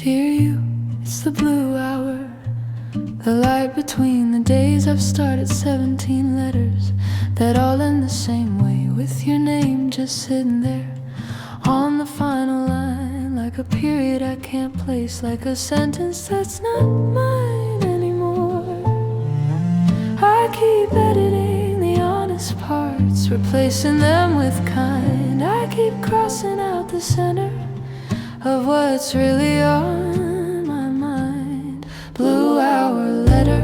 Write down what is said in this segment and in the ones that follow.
Dear you, it's the blue hour, the light between the days. I've started 17 letters that all end the same way, with your name just sitting there on the final line, like a period I can't place, like a sentence that's not mine anymore. I keep editing the honest parts, replacing them with kind. I keep crossing out the center of what's really on my mind. Blue hour letter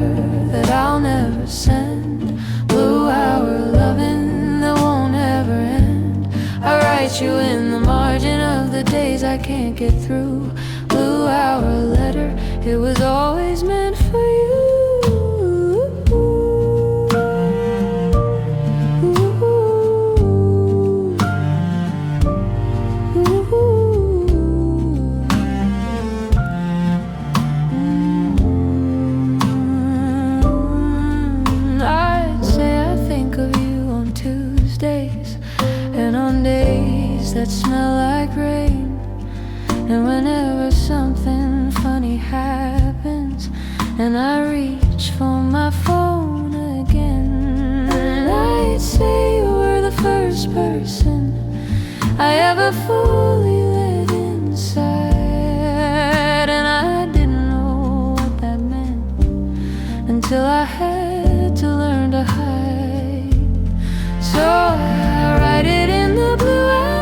that I'll never send, blue hour loving that won't ever end. I write you in the margin of the days I can't get through. Blue hour letter, it was always meant for you. That smell like rain, and whenever something funny happens and I reach for my phone again, I'd say you were the first person I ever fully let inside, and I didn't know what that meant until I had to learn to hide. So I write it in the blue hour,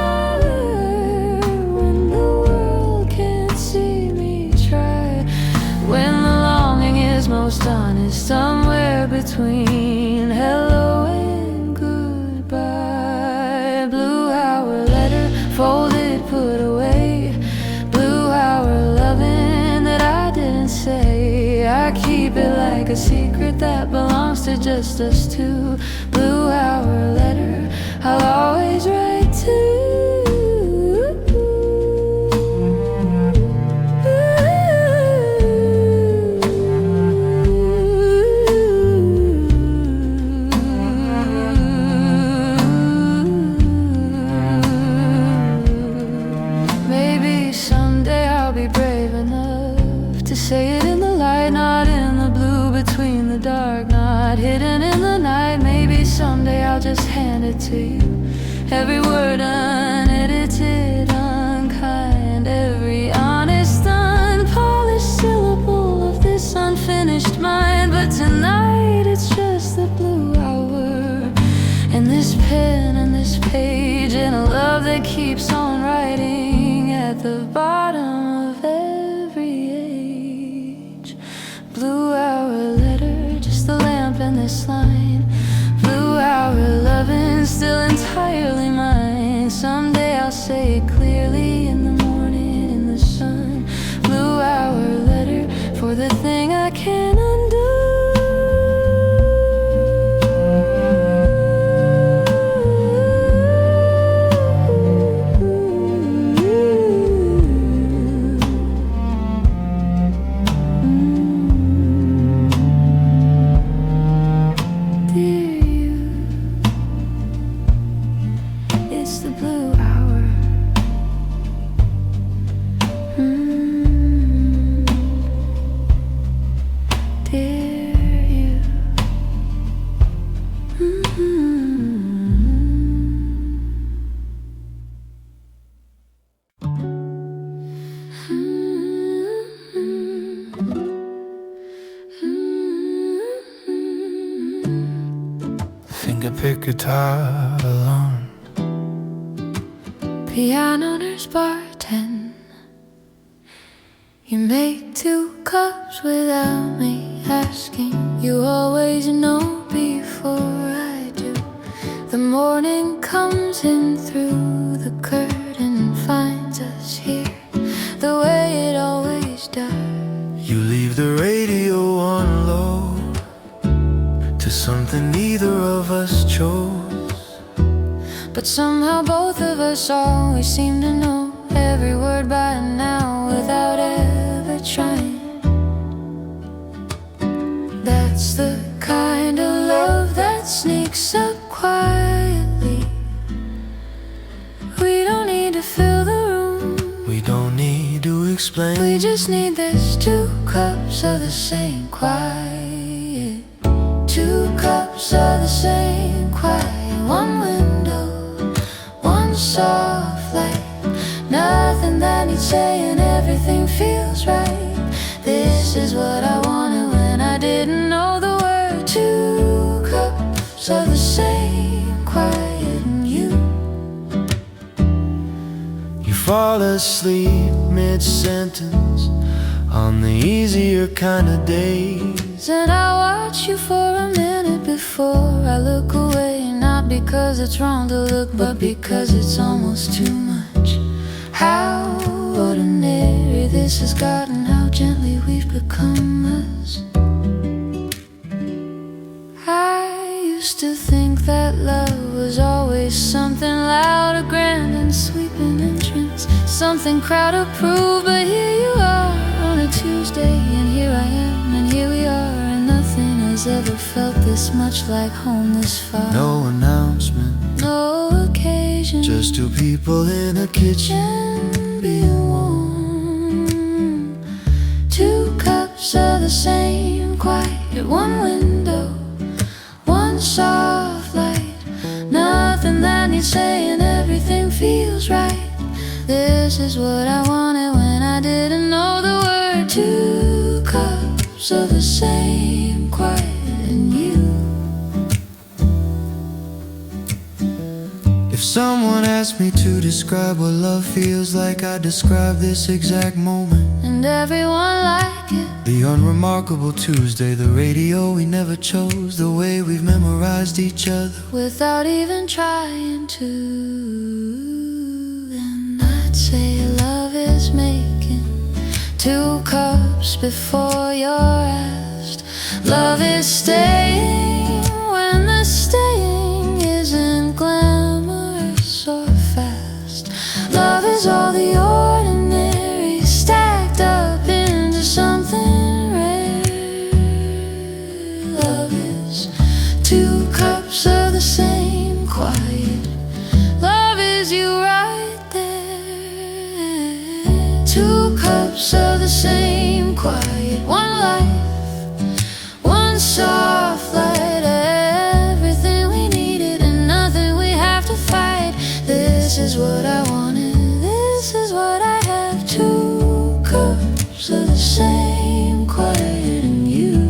most honest, somewhere between hello and goodbye. Blue hour letter, folded, put away. Blue hour loving that I didn't say. I keep it like a secret that belongs to just us two. Blue hour letter, I'll always write to you. Say it in the light, not in the blue between the dark, not hidden in the night. Maybe someday I'll just hand it to you. Every word unedited, unkind, every honest, unpolished syllable of this unfinished mind. But tonight it's just the blue hour, and this pen and this page, and a love that keeps on writing at the bottom of every age. Blue hour letter, just the lamp and this line. Blue hour loving, still entirely mine. Someday I'll say it clearly in the morning, in the sun. Blue hour letter, for the thing I can't undo. Pick guitar alone, piano nurse bartend. You make 2 cups without me asking. You always know before I do. The morning comes in through the curtain, finds us here the way it always does. you leave the radio on low to something neither of us chose. But somehow both of us always seem to know every word by now without ever trying. That's the kind of love that sneaks up quietly. We don't need to fill the room, We don't need to explain. We just need this, 2 cups of the same quiet. 2 cups of the same quiet. 1 window, 1 soft light. Nothing that needs saying, everything feels right. This is what I wanted when I didn't know the word. 2 cups of the same quiet. And you fall asleep mid-sentence on the easier kind of days, and I watch you for a minute before I look away. Not because it's wrong to look, but because it's almost too much. How ordinary this has gotten, how gently we've become us. I used to think that love was always something loud, a grand and sweeping entrance, something crowd approved. But here you are on a Tuesday, and here I am, and here we are, and nothing has ever felt this much like home this far. no announcement, No occasion, just 2 people in a kitchen being warm. 2 cups of the same quiet. 1 window, 1 soft light. Nothing that needs saying, everything feels right. This is what I wanted when I didn't know the word. 2 cups of the same quiet. And you. If someone asked me to describe what love feels like, I'd describe this exact moment. And everyone like it. The unremarkable Tuesday, the radio we never chose, the way we've memorized each other without even trying to. And I'd say love is making 2 cups before you're asked. Love is staying when the staying isn't glamorous or fast. Love is all the ordinary stacked up into something rare. Love is 2 cups of the same quiet. Love is you right there. 2 cups of the same quiet. 1 life, 1 soft light. Everything we needed and nothing we have to fight. This is what I wanted, this is what I have. 2 cups of the same quiet. And you.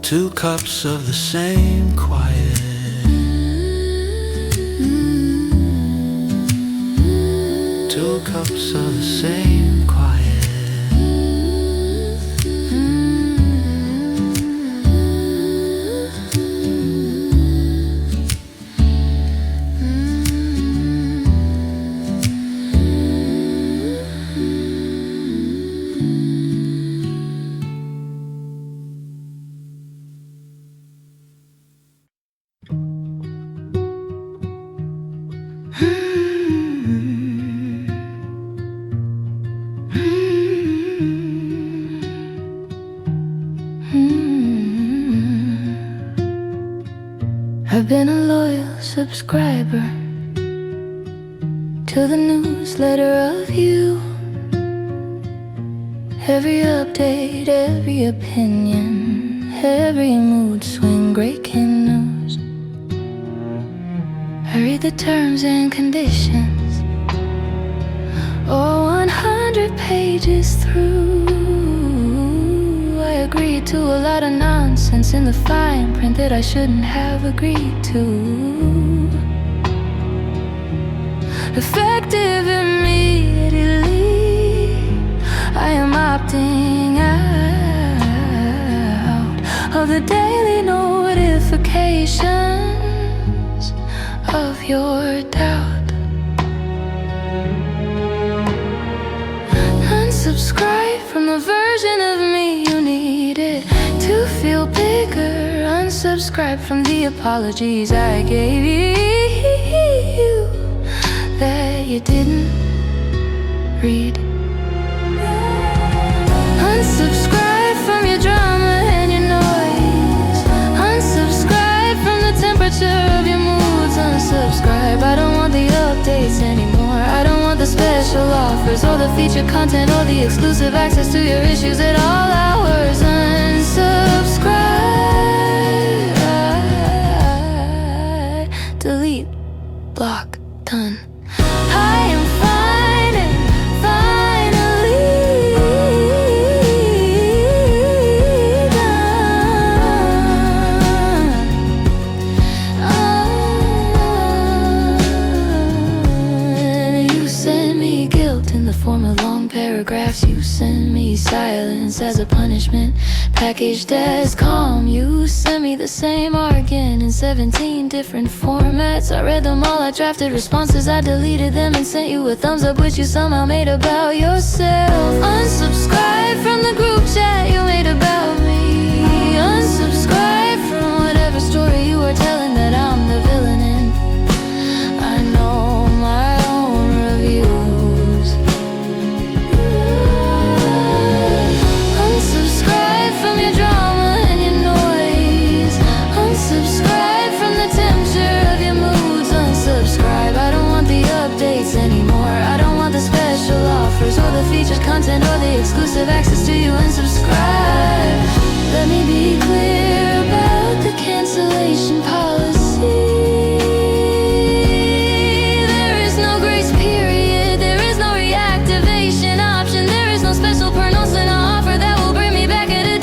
2 cups of the same quiet. 2 cups of the same quiet. I've been a loyal subscriber to the newsletter of you. Every update, every opinion, every mood swing, breaking news. I read the terms and conditions, all 100 pages through. I agreed to a lot of nonsense in the fine print that I shouldn't have agreed to. Effective immediately, I am opting out of the daily notifications of your doubt. Unsubscribe from the version of me you needed to feel bigger. Unsubscribe from the apologies I gave you that you didn't read. Unsubscribe from your drama and your noise. Unsubscribe from the temperature of your moods. Unsubscribe, I don't want the updates anymore. I don't want the special offers offers, or the featured content, or the exclusive access to your issues at all hours. Unsubscribe, delete, block, done. I am finding, finally done. You send me guilt in the form of long paragraphs. You send me silence as a punishment, packaged as calm. You sent me the same art again in 17 different formats. I read them all, I drafted responses, I deleted them and sent you a thumbs up, which you somehow made about yourself. Unsubscribe from the group chat you made about me. Unsubscribe from whatever story you were telling that I'm the villain in. I know my own reviews. Unsubscribe from your drama and your noise. Unsubscribe from the temperature of your moods. Unsubscribe, I don't want the updates anymore. I don't want the special offers, or the featured content, or the exclusive access to you. Unsubscribe. Let me be clear about the cancellation policy. There is no grace period, there is no reactivation option, there is no special per-no-cent offer that will bring me back at a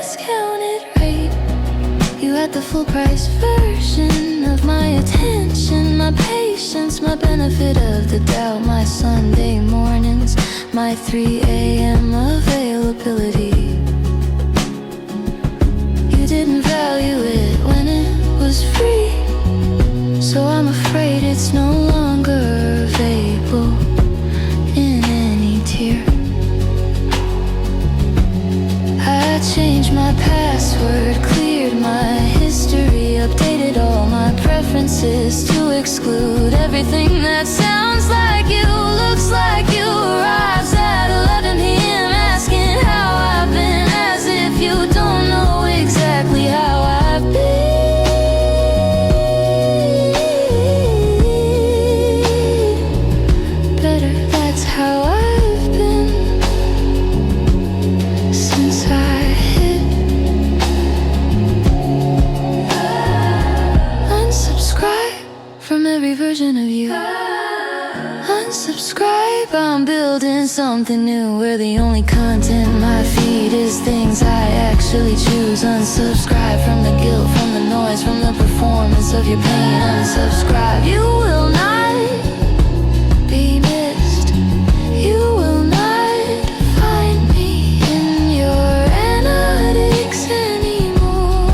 discounted rate. You had the full price version of my attention, my patience, my benefit of the doubt, my Sunday mornings, my 3 a.m. availability. You didn't value it when it was free, so I'm afraid it's no longer available in any tier. I changed my password, cleared my history, updated all my preferences to exclude everything that sounds like you, looks like you. Arrives at 11 p.m. asking how I've been, as if you don't know exactly how I've been. Better, that's how I've been since I hit unsubscribe from every version of you. Unsubscribe, I'm building something new, where the only content my feed is things I actually choose. Unsubscribe from the guilt, from the noise, from the performance of your pain. Unsubscribe, you will not be missed. You will not find me in your analytics anymore.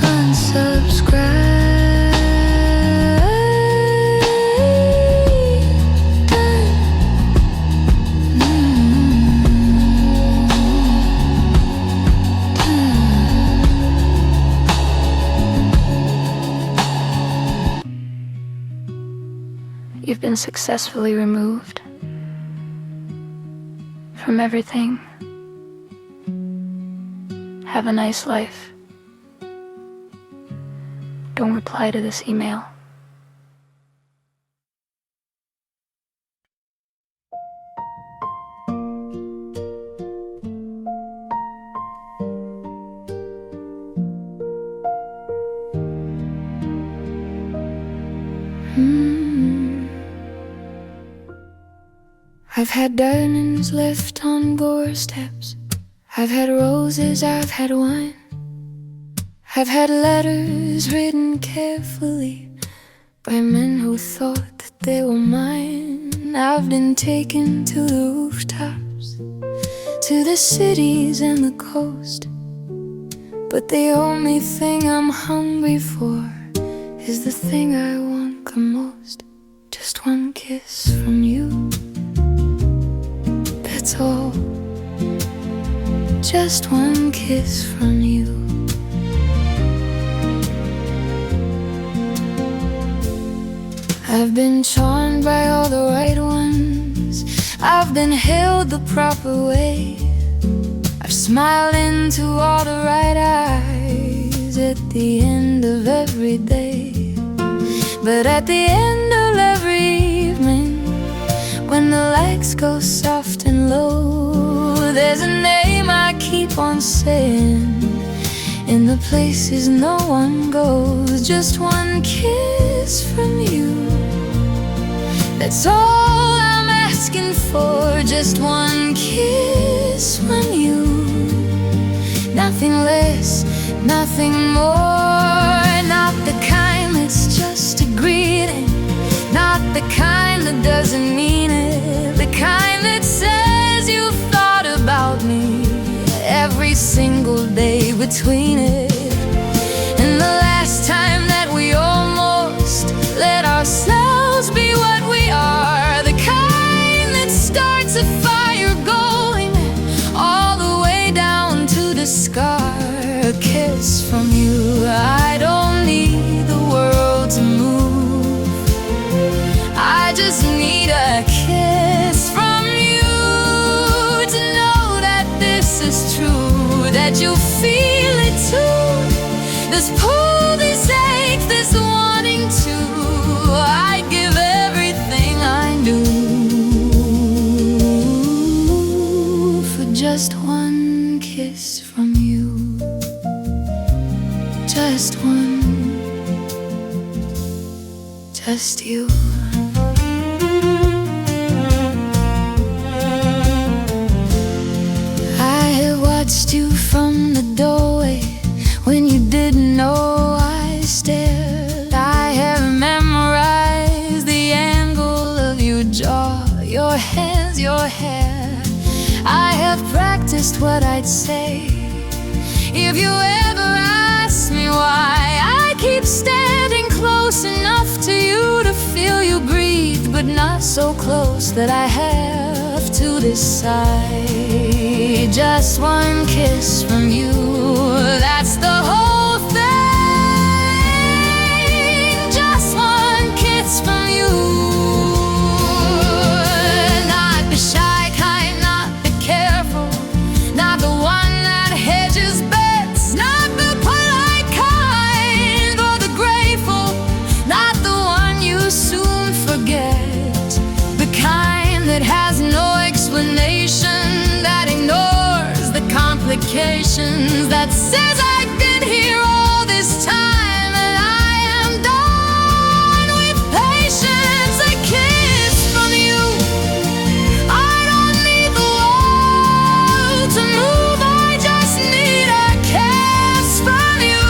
Unsubscribe. You've been successfully removed from everything. Have a nice life. Don't reply to this email. I've had diamonds left on doorsteps. I've had roses, I've had wine. I've had letters written carefully by men who thought that they were mine. I've been taken to the rooftops, to the cities and the coast, but the only thing I'm hungry for is the thing I want the most. Just one kiss from you, that's all. Just one kiss from you. I've been charmed by all the right ones. I've been held the proper way. I've smiled into all the right eyes at the end of every day. But at the end of every evening, when the lights go soft and low, there's a name I keep on saying in the places no one goes. Just one kiss from you, that's all I'm asking for. Just one kiss from you, nothing less, nothing more. Not the kind that's just a greeting, not the kind that doesn't mean it, the kind that says you thought about me every single day between it. And the last time that we almost let ourselves be what we are, the kind that starts a fire going all the way down to the scar. A kiss from you, I don't need the world to move, I just need a kiss from you to know that this is true, that you feel it too. This pull, this ache, this wanting to, I'd give everything I knew for just one kiss from you. Just one, just you. I have watched you from the doorway when you didn't know I stared. I have memorized the angle of your jaw, your hands, your hair. I have practiced what I'd say if you ever ask me why. I keep standing close enough to you to feel you breathe, but not so close that I have to decide. Just one kiss from you, that's the whole thing. Just one kiss from you, not the shy kind, not the careful, not the one that hedges bets, not the polite kind or the grateful, not the one you soon forget, the kind that has no explanation, that ignores the complications, that says I've been here all this time and I am done with patience. A kiss from you, I don't need the world to move, I just need a kiss from you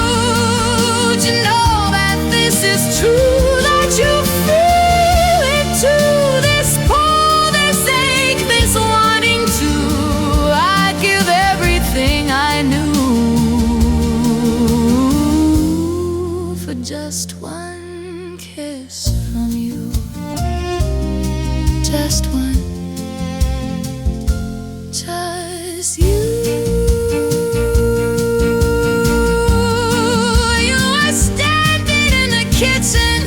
to know that this is true, that you feel it too. This pull, this ache, this wanting to, I'd give everything I knew for just one kiss from you. Just one, just you. You were standing in the kitchen,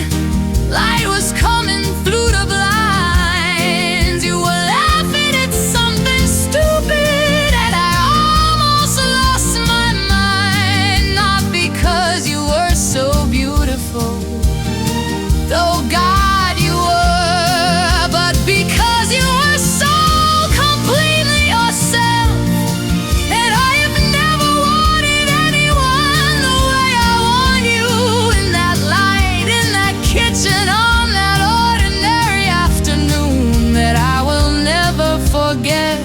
light was coming through the blinds. You were laughing at something stupid, and I almost lost my mind. Not because you were so beautiful, though God you were, but because you were so completely yourself. And I have never wanted anyone the way I want you, in that light, in that kitchen, on that ordinary afternoon that I will never forget.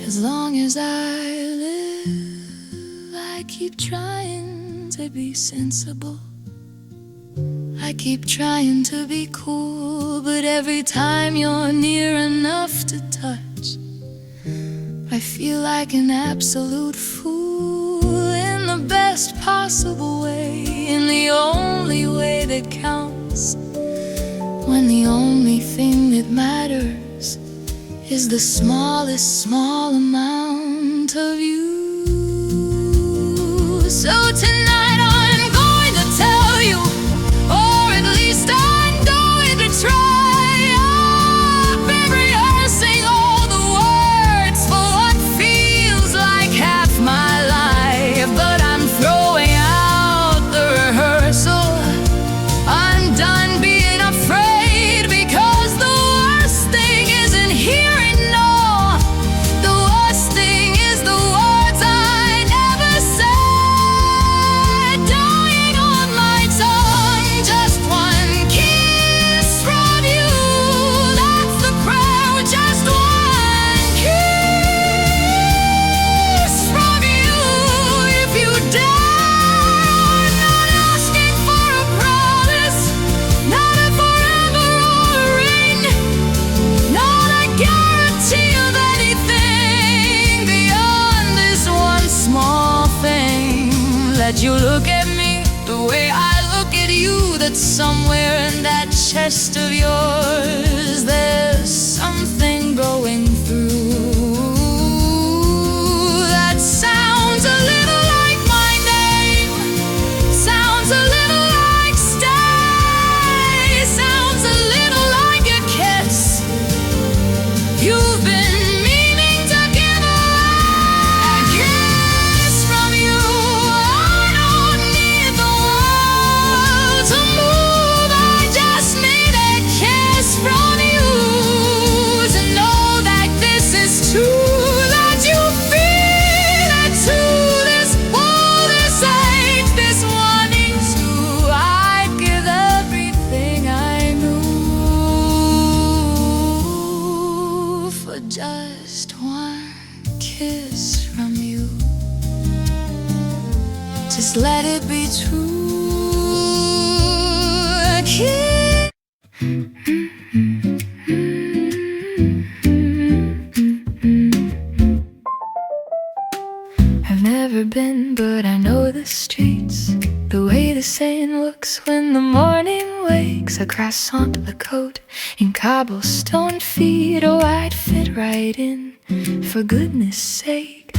As long as I live, I keep trying to be sensible, I keep trying to be cool, but every time you're near enough to touch, I feel like an absolute fool, in the best possible way, in the only way that counts, when the only thing that matters is the smallest small amount of you. So tonight I'm going to tell you, or at least I'm going to try. I've been rehearsing all the words for what feels like half my life, but I'm throwing out the rehearsal. The way I look at you, that's somewhere in that chest of yours. There's something going through that sounds a little like my name, sounds a little like stay, sounds a little like a kiss you've been meaning to give away. A kiss from you. I don't need the world to move, I just need a kiss from you to know that this is true, that you feel it too. This pull, this ache, this wanting to. I'd give everything I knew for just one kiss from you. Just let it be true. A kiss. I've never been, but I know the streets. The way the sand looks when the morning wakes. A croissant, a coat, and cobblestone feet. Oh, I'd fit right in, for goodness sake.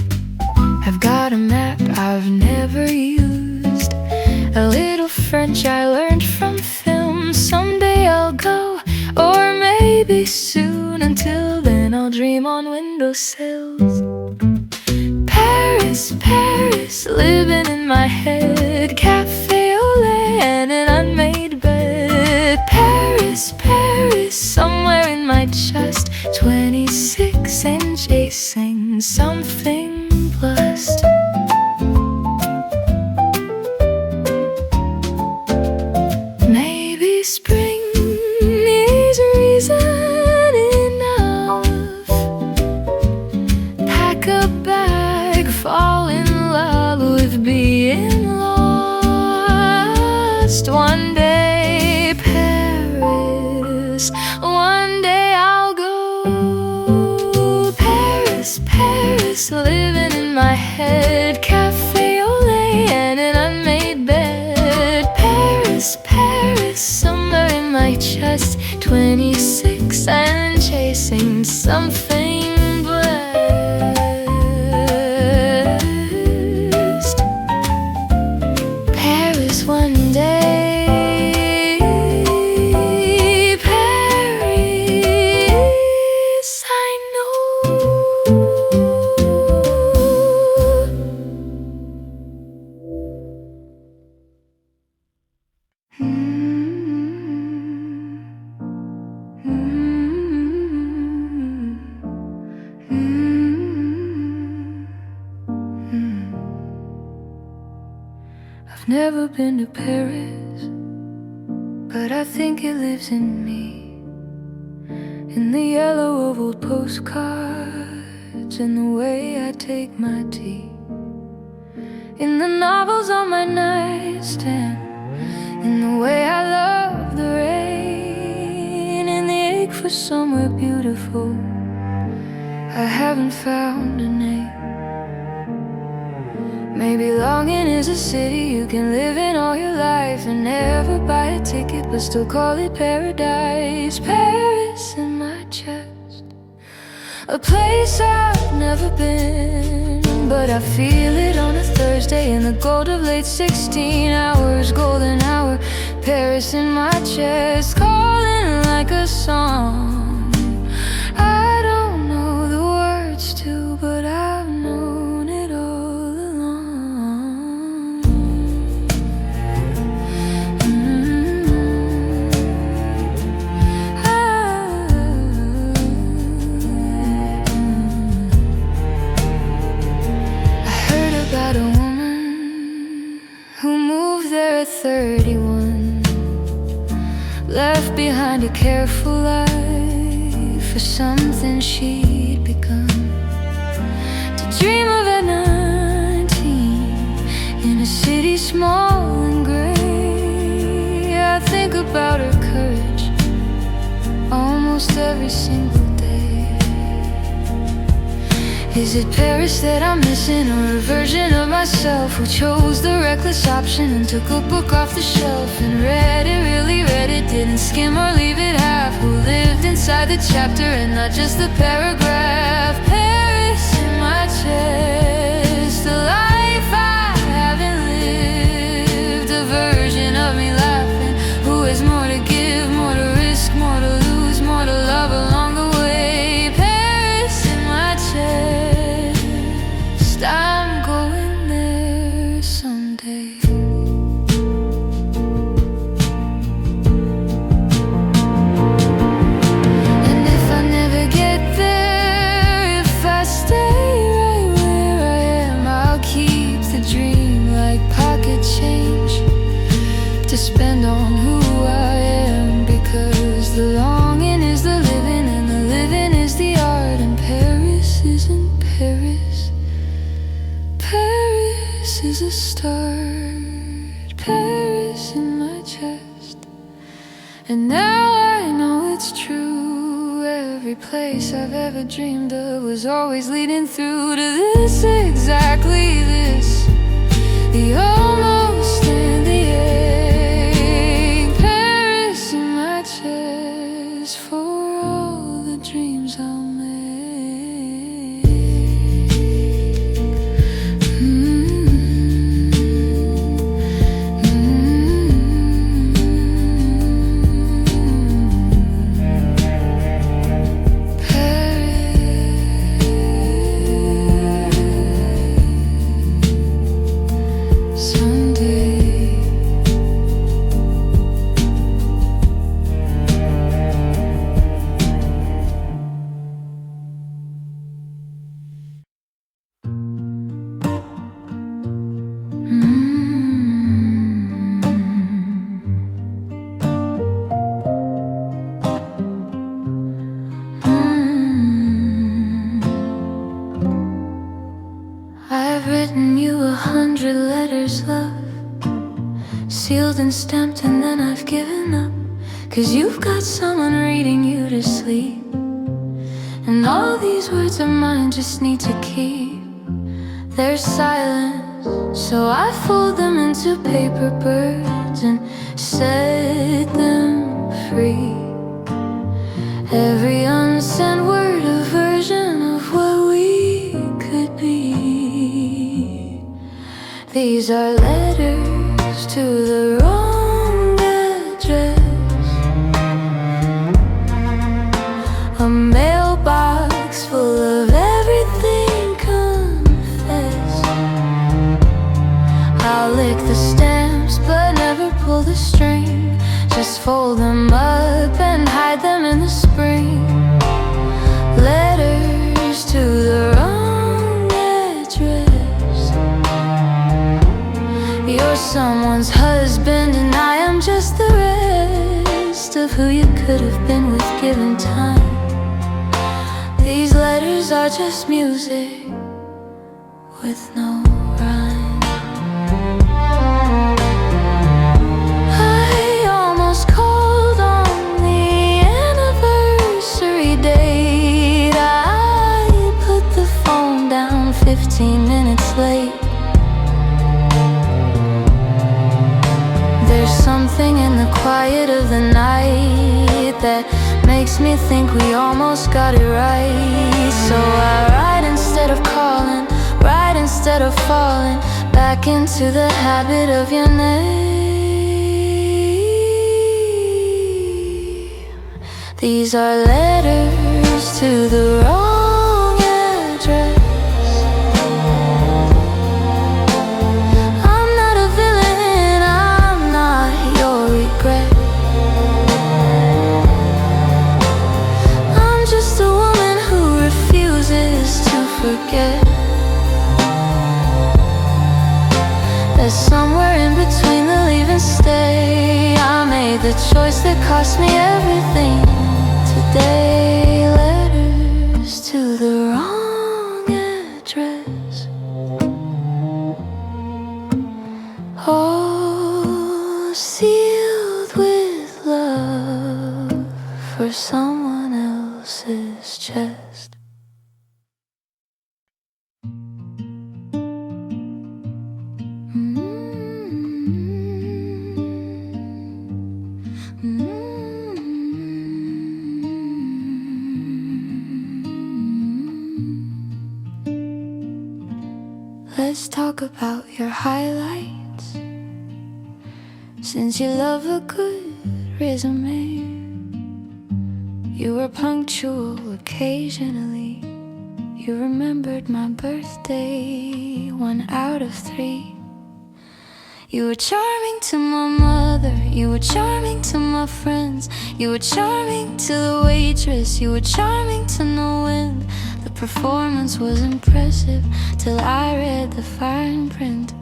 I've got a map I've never used, a little French I learned from film. Someday I'll go, or maybe soon. Until then I'll dream on windowsills. Paris, Paris, living in my head. Cafe au lait and an unmade bed. Paris, Paris, somewhere in my chest. 26 and chasing something blessed. Maybe spring is reason enough. Pack a bag, fall in love with being lost. One day Paris, one day I'll go. Paris, Paris, living in my head. Cafe au lait and an unmade bed. Paris, Paris, somewhere in my chest. 26 and chasing something blessed. Paris one day. Paris, I know. I've never been to Paris, but I think it lives in me. In the yellow of old postcards, in the way I take my tea, in the novels on my nightstand, in the way I love the rain, in the ache for somewhere beautiful. I haven't found a name. Maybe longing is a city you can live in all your life and never buy a ticket, but still call it paradise. Paris in my chest, a place I've never been, but I feel it on a Thursday in the gold of late 16 hours, golden hour. Paris in my chest, calling like a song. I don't know the words to, but I've known it all along. I heard about a woman who moved there at 31, left behind a careful life for something she'd begun. To dream of at 19 in a city small and gray. I think about her courage almost every single day. Is it Paris that I'm missing, or a version of myself who chose the reckless option and took a book off the shelf and read it, really read it, didn't skim or leave it half, who lived inside the chapter and not just the paragraph? Paris in my chest, a life I haven't lived, a version of me laughing, who has more to give, more to risk, more to lose, more to love along the way. Paris in my chest, I'm going there someday. And if I never get there, if I stay right where I am, I'll keep the dream like pocket change to spend on who I am, because the longing is the living and the living is the art, and Paris isn't Paris. Paris is a start, Paris in my chest. And now I know it's true, every place I've ever dreamed of was always leading through to this, exactly this, the almost and the ache. Paris in my chest for all the dreams I'll make. I've written you 100 letters, love, sealed and stamped, and then I've given up, 'cause you've got someone reading you to sleep. And all these words of mine just need to keep their silence, so I fold them into paper birds and set them free. Every unsent word a version of what we could be. These are letters to the wrong address, a mailbox full of everything confessed. I'll lick the stamps but never pull the string, just fold them up and hide them in the spring. Letters to the wrong address. You're someone's husband and I am just the rest of who you could have been with given time. These letters are just music with no rhyme. I almost called on the anniversary date. I put the phone down 15 minutes late. There's something in the quiet of the night that makes me think we almost got it right. So I write instead of calling, write instead of falling back into the habit of your name. These are letters to the wrong address. I'm not a villain, I'm not your regret. I'm just a woman who refuses to forget that somewhere in between the leave and stay, I made the choice that cost me everything today. Letters to the wrong address. Oh, sealed with love for someone else's chest. let's talk about your highlights, since you love a good resume. You were punctual occasionally. You remembered my birthday 1 out of 3. You were charming to my mother, you were charming to my friends, you were charming to the waitress, you were charming to no end. The performance was impressive till I read the fine print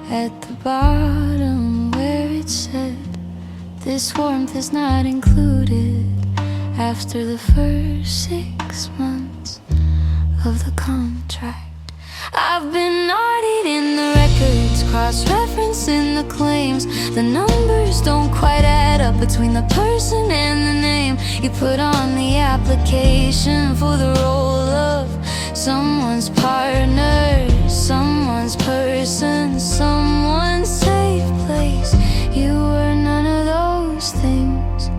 at the bottom where it said, "This warmth is not included after the first 6 months of the contract." I've been audit in the records, cross-referencing the claims. The numbers don't quite add up between the person and the name you put on the application for the role of someone's partner, someone's person, someone's safe place. You were none of those things,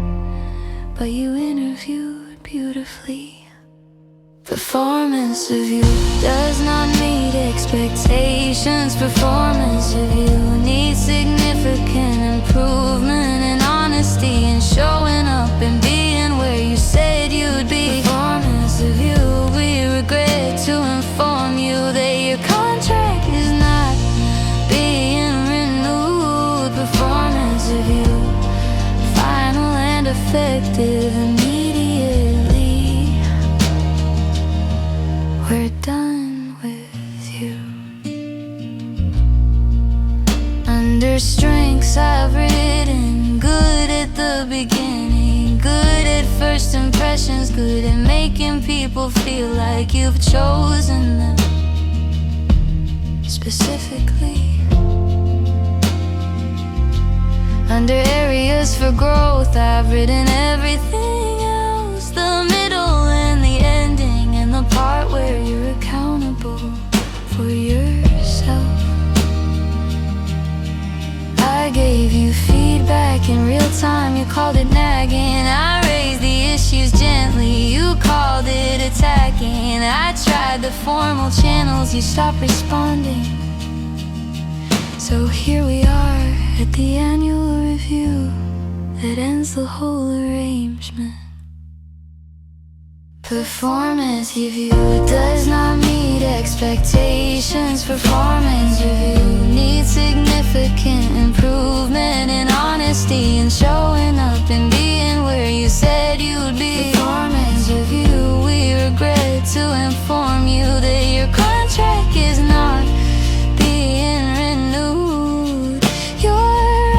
but you interviewed beautifully. Performance of you does not meet expectations. Performance of you needs significant improvement and honesty and showing up and being where you said you'd be. Performance of you, we regret to inform you that your contract is not being renewed. Performance of you, final and effective immediately. We're done with you. Under strengths I've written, good at the beginning, good at first impressions, good at making people feel like you've chosen them specifically. Under areas for growth I've written everything else, the middle and the ending, and the part where you're accountable for yourself. I gave you feedback in real time, you called it nagging. I raised the issues gently, you called it attacking. I tried the formal channels, you stopped responding. So here we are at the annual review that ends the whole arrangement. Performance review does not meet expectations. Performance review needs significant improvement and honesty and showing up and being where you said you'd be. Performance review, we regret to inform you that your contract is not being renewed. Your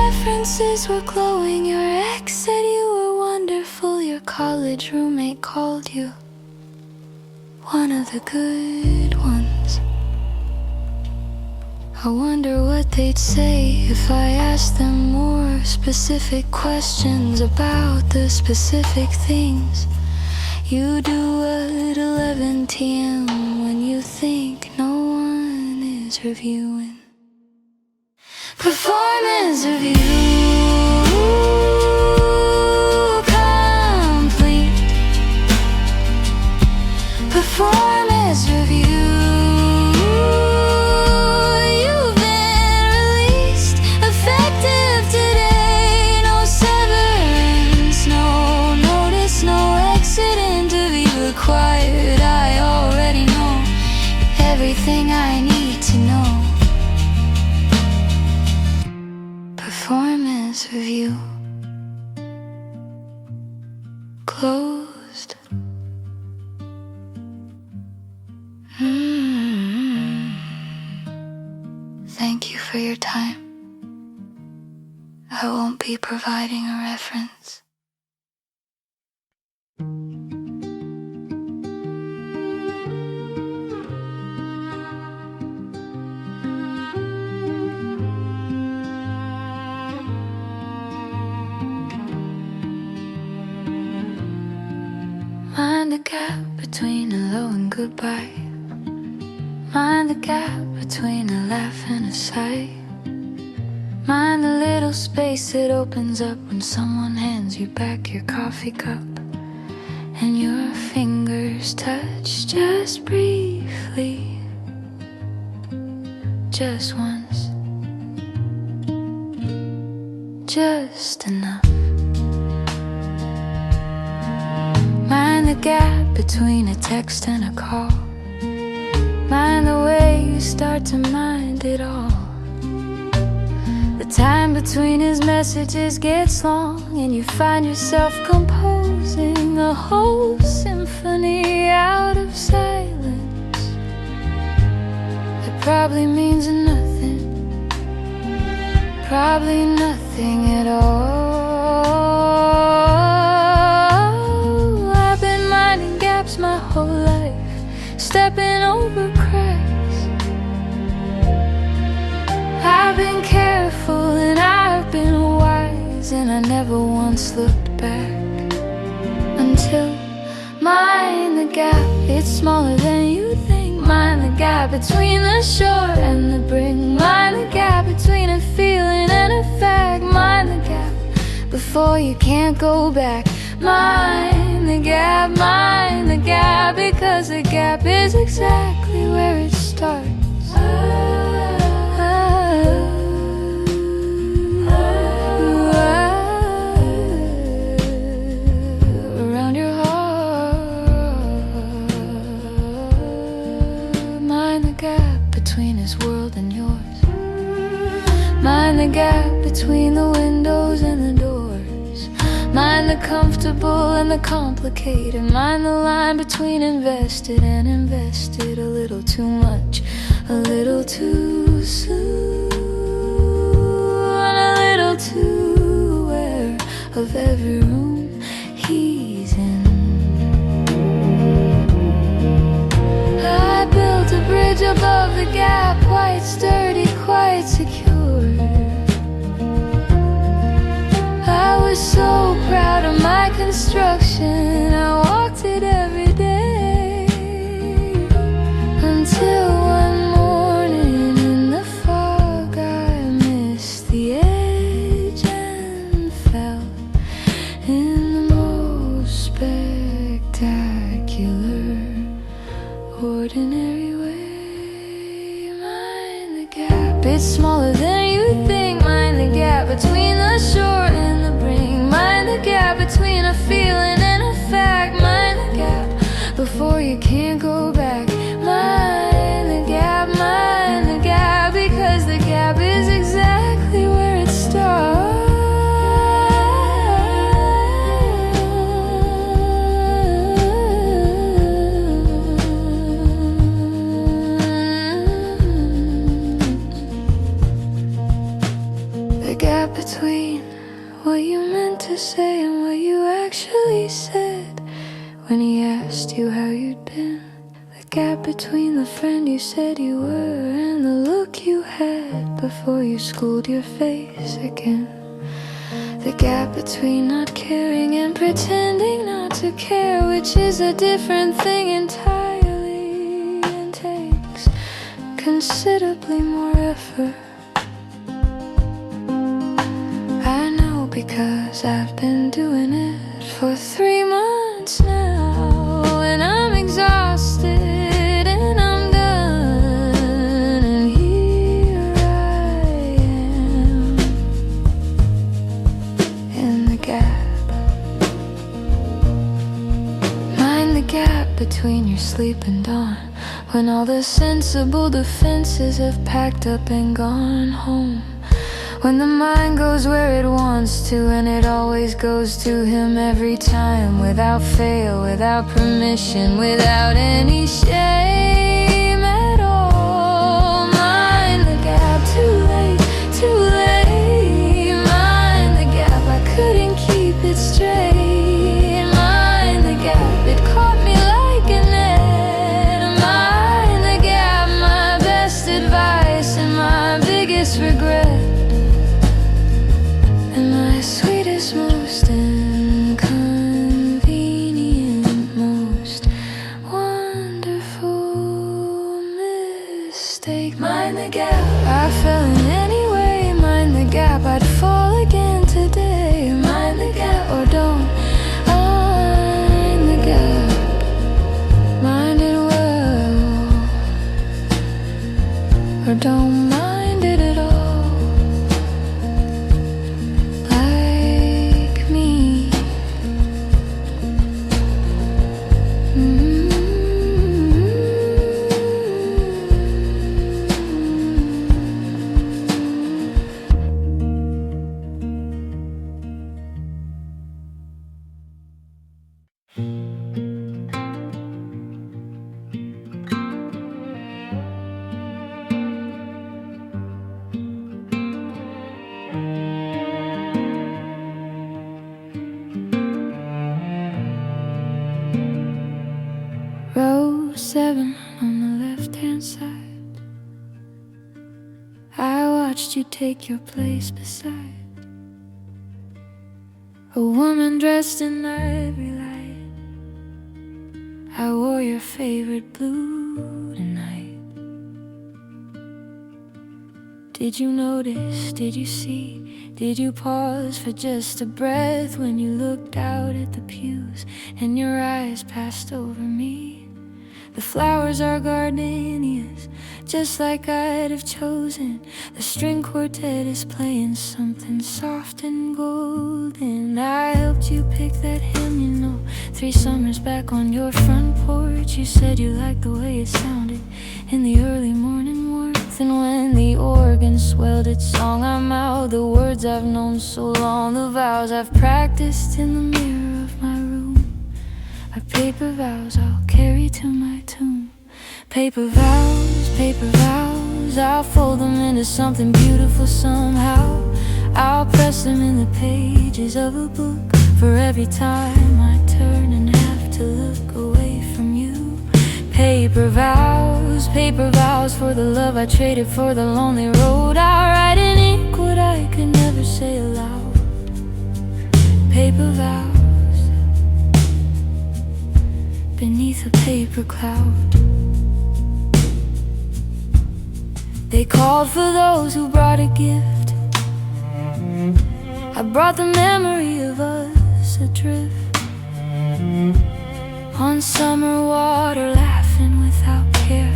references were glowing, your ex said you were wonderful, your college roommate called you one of the good ones. I wonder what they'd say if I asked them more specific questions about the specific things you do at 11 p.m. when you think no one is reviewing. Performance review complete. Performance review, you've been released, effective today. No severance, no notice, no exit interview required. I already know everything I need to know. Performance review closed. Thank you for your time. I won't be providing a reference. Mind the gap between hello and goodbye. Mind the gap between a laugh and a sigh. Mind the little space that opens up when someone hands you back your coffee cup and your fingers touch just briefly. just once, just enough. Mind the gap between a text and a call. Mind the way you start to mind it all. The time between his messages gets long, and you find yourself composing a whole symphony out of silence that probably means nothing, probably nothing at all. I've been minding gaps my whole life, stepping over cracks. I've been careful and I've been wise, and I never once looked back until mind the gap. It's smaller than you think. Mind the gap between the shore and the brink. Mind the gap between a feeling and a fact. Mind the gap before you can't go back. Mind the gap, because the gap is exactly where it starts. Around your heart. Mind the gap between his world and yours. Mind the gap between the windows and the doors. Mind the comfortable and the complicated. Mind the line between invested and invested. A little too much, a little too soon, a little too aware of every room he's in. I built a bridge above the gap, quite sturdy, quite secure. I was so proud of my construction, I walked it every day, until one morning in the fog I missed the edge and fell in the most spectacular, ordinary way. Mind the gap, it's smaller than you think. Mind the gap between the shore and the brink. Mind the gap between a feeling and a fact. Mind the gap before you can't go back. Mind the gap, because the gap is exactly where it starts. The gap between what you meant to say and what you actually said when he asked you how you'd been. The gap between the friend you said you were and the look you had before you schooled your face again. The gap between not caring and pretending not to care, which is a different thing entirely and takes considerably more effort. I know because I've been doing it for 3 months now, and I'm exhausted and I'm done, and here I am in the gap. Mind the gap between your sleep and dawn, when all the sensible defenses have packed up and gone home. When the mind goes where it wants to, and it always goes to him every time, without fail, without permission, without any shame at all. Mind the gap, too late, too late. Mind the gap, I couldn't keep it straight. Mind the gap, it caught me like a net. Mind the gap, my best advice and my biggest regret. Most inconvenient, most wonderful 7 on the left-hand side. I watched you take your place beside a woman dressed in ivory light. I wore your favorite blue tonight. Did you notice, did you see, did you pause for just a breath when you looked out at the pews and your eyes passed over me? The flowers are gardenias, just like I'd have chosen. The string quartet is playing something soft and golden. I helped you pick that hymn, you know, 3 summers back on your front porch. You said you liked the way it sounded in the early morning warmth. And when the organ swelled its song, I mouthed the words I've known so long, the vows I've practiced in the mirror of my room. Our paper vows I'll carry to my tomb. Paper vows, I'll fold them into something beautiful somehow. I'll press them in the pages of a book for every time I turn and have to look away from you. Paper vows for the love I traded for the lonely road. I'll write in ink what I could never say aloud. Paper vows beneath a paper cloud. They called for those who brought a gift. I brought the memory of us adrift on summer water, laughing without care.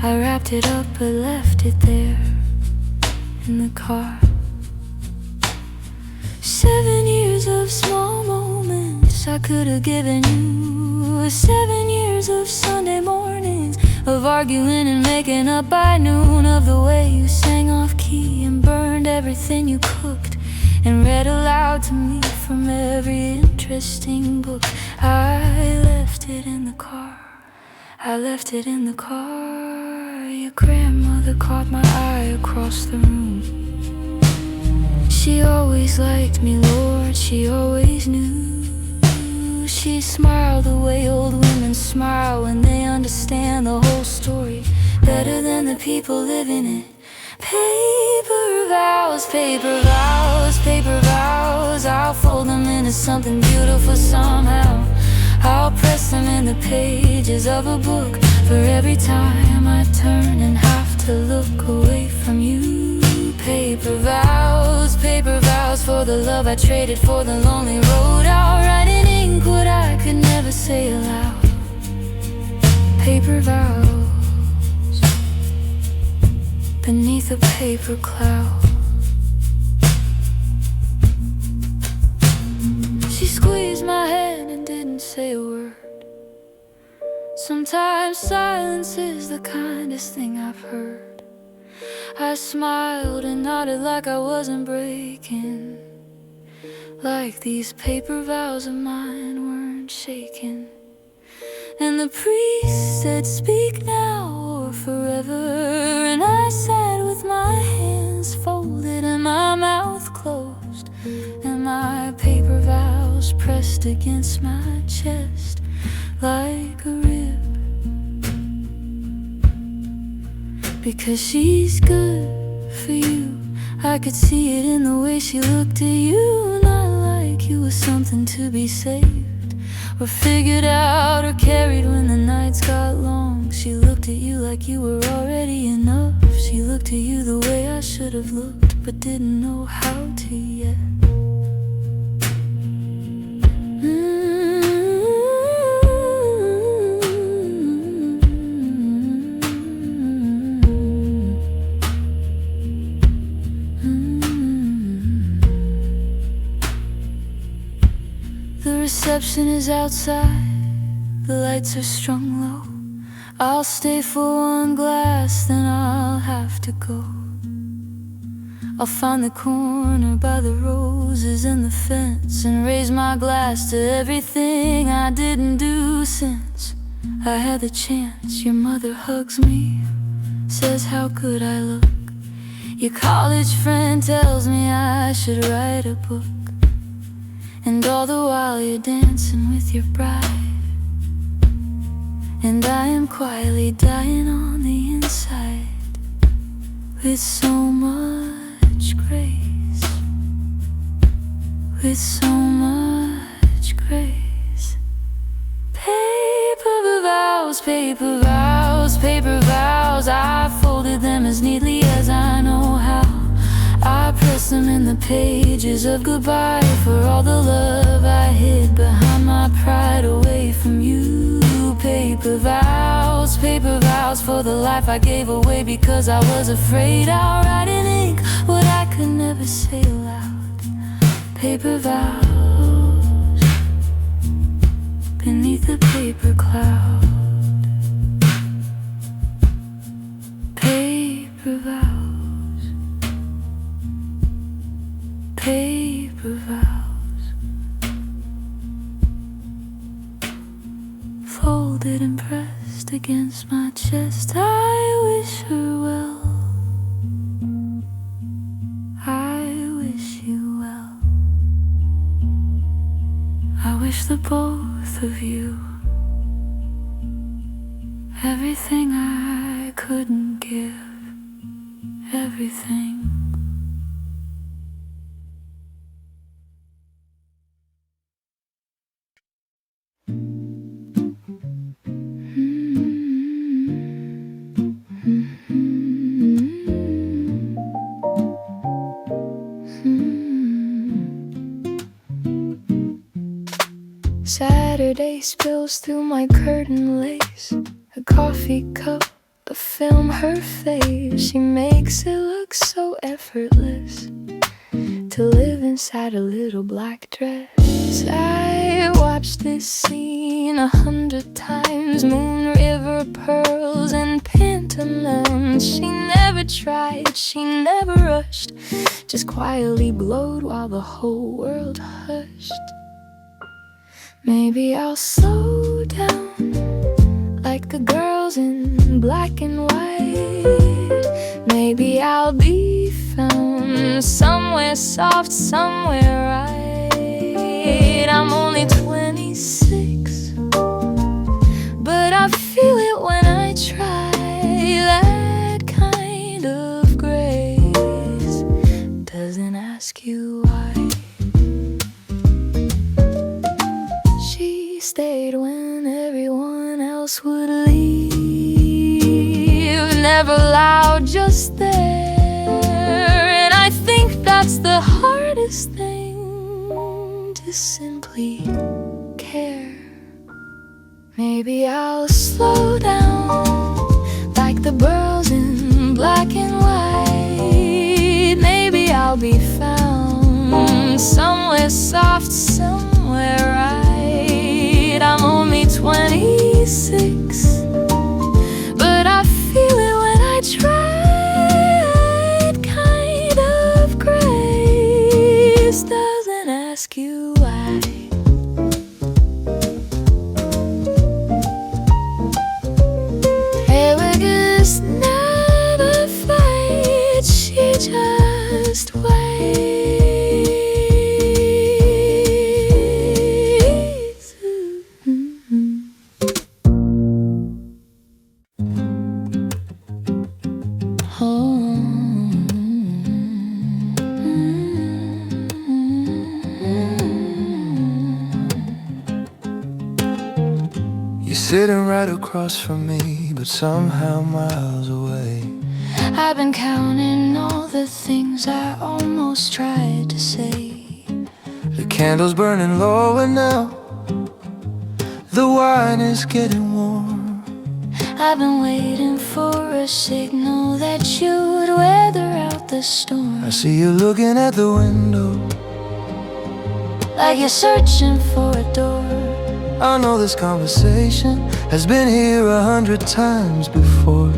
I wrapped it up but left it there in the car. 7 years of small moments I could have given you. 7 years of Sunday mornings of arguing and making up by noon, of the way you sang off key and burned everything you cooked and read aloud to me from every interesting book. I left it in the car, I left it in the car. Your grandmother caught my eye across the room. She always liked me, Lord, she always knew. She smiled the way old women smile when they understand the whole story better than the people living it. Paper vows, I'll fold them into something beautiful somehow. I'll press them in the pages of a book for every time I turn and have to look away from you. Paper vows for the love I traded for the lonely road. I'll write in ink what I could never say aloud. Paper vows beneath a paper cloud. She squeezed my hand and didn't say a word. Sometimes silence is the kindest thing I've heard. I smiled and nodded like I wasn't breaking, like these paper vows of mine weren't shaking. And the priest said, speak now or forever. And I sat with my hands folded and my mouth closed, and my paper vows pressed against my chest like a rib. Because she's good for you, I could see it in the way she looked at you. Not like you was something to be saved or figured out or carried when the nights got long. She looked at you like you were already enough. She looked at you the way I should have looked, but didn't know how to yet. The reception is outside, the lights are strung low. I'll stay for one glass, then I'll have to go. I'll find the corner by the roses and the fence and raise my glass to everything I didn't do since I had the chance. Your mother hugs me, says how good I look. Your college friend tells me I should write a book. And all the while you're dancing with your bride. and I am quietly dying on the inside with so much grace, with so much grace. Paper vows, paper vows, paper vows. I folded them as neatly as I know how. I pressed them in the pages of goodbye for all the love I hid behind my pride away from you. Paper vows for the life I gave away because I was afraid I'll write in ink what I could never say aloud. Paper vows beneath a paper cloud. Paper vows, paper vows, folded and pressed against my chest. I wish her well, I wish you well. I wish the both of you everything I couldn't give, everything. Saturday spills through my curtain lace, a coffee cup, a film her face. She makes it look so effortless to live inside a little black dress. I watched this scene 100 times, Moon River, pearls and pantomimes. She never tried, she never rushed, just quietly glowed while the whole world hushed. Maybe I'll slow down like the girls in black and white. Maybe I'll be found somewhere soft, somewhere right. I'm only 26, but I feel it when I try. That kind of grace doesn't ask you why. She stayed when everyone else would leave, never loud, just there. And I think that's the hardest thing, to simply care. Maybe I'll slow down like the girls in black and white. Maybe I'll be found somewhere soft, somewhere right. I'm only 26, but I feel it when I try. That kind of grace doesn't ask you why. Arrogance never fights, she just waits. Sitting right across from me, but somehow miles away. I've been counting all the things I almost tried to say. The candle's burning low and now the wine is getting warm. I've been waiting for a signal that you'd weather out the storm. I see you looking at the window, like you're searching for a door. I know this conversation has been here 100 times before.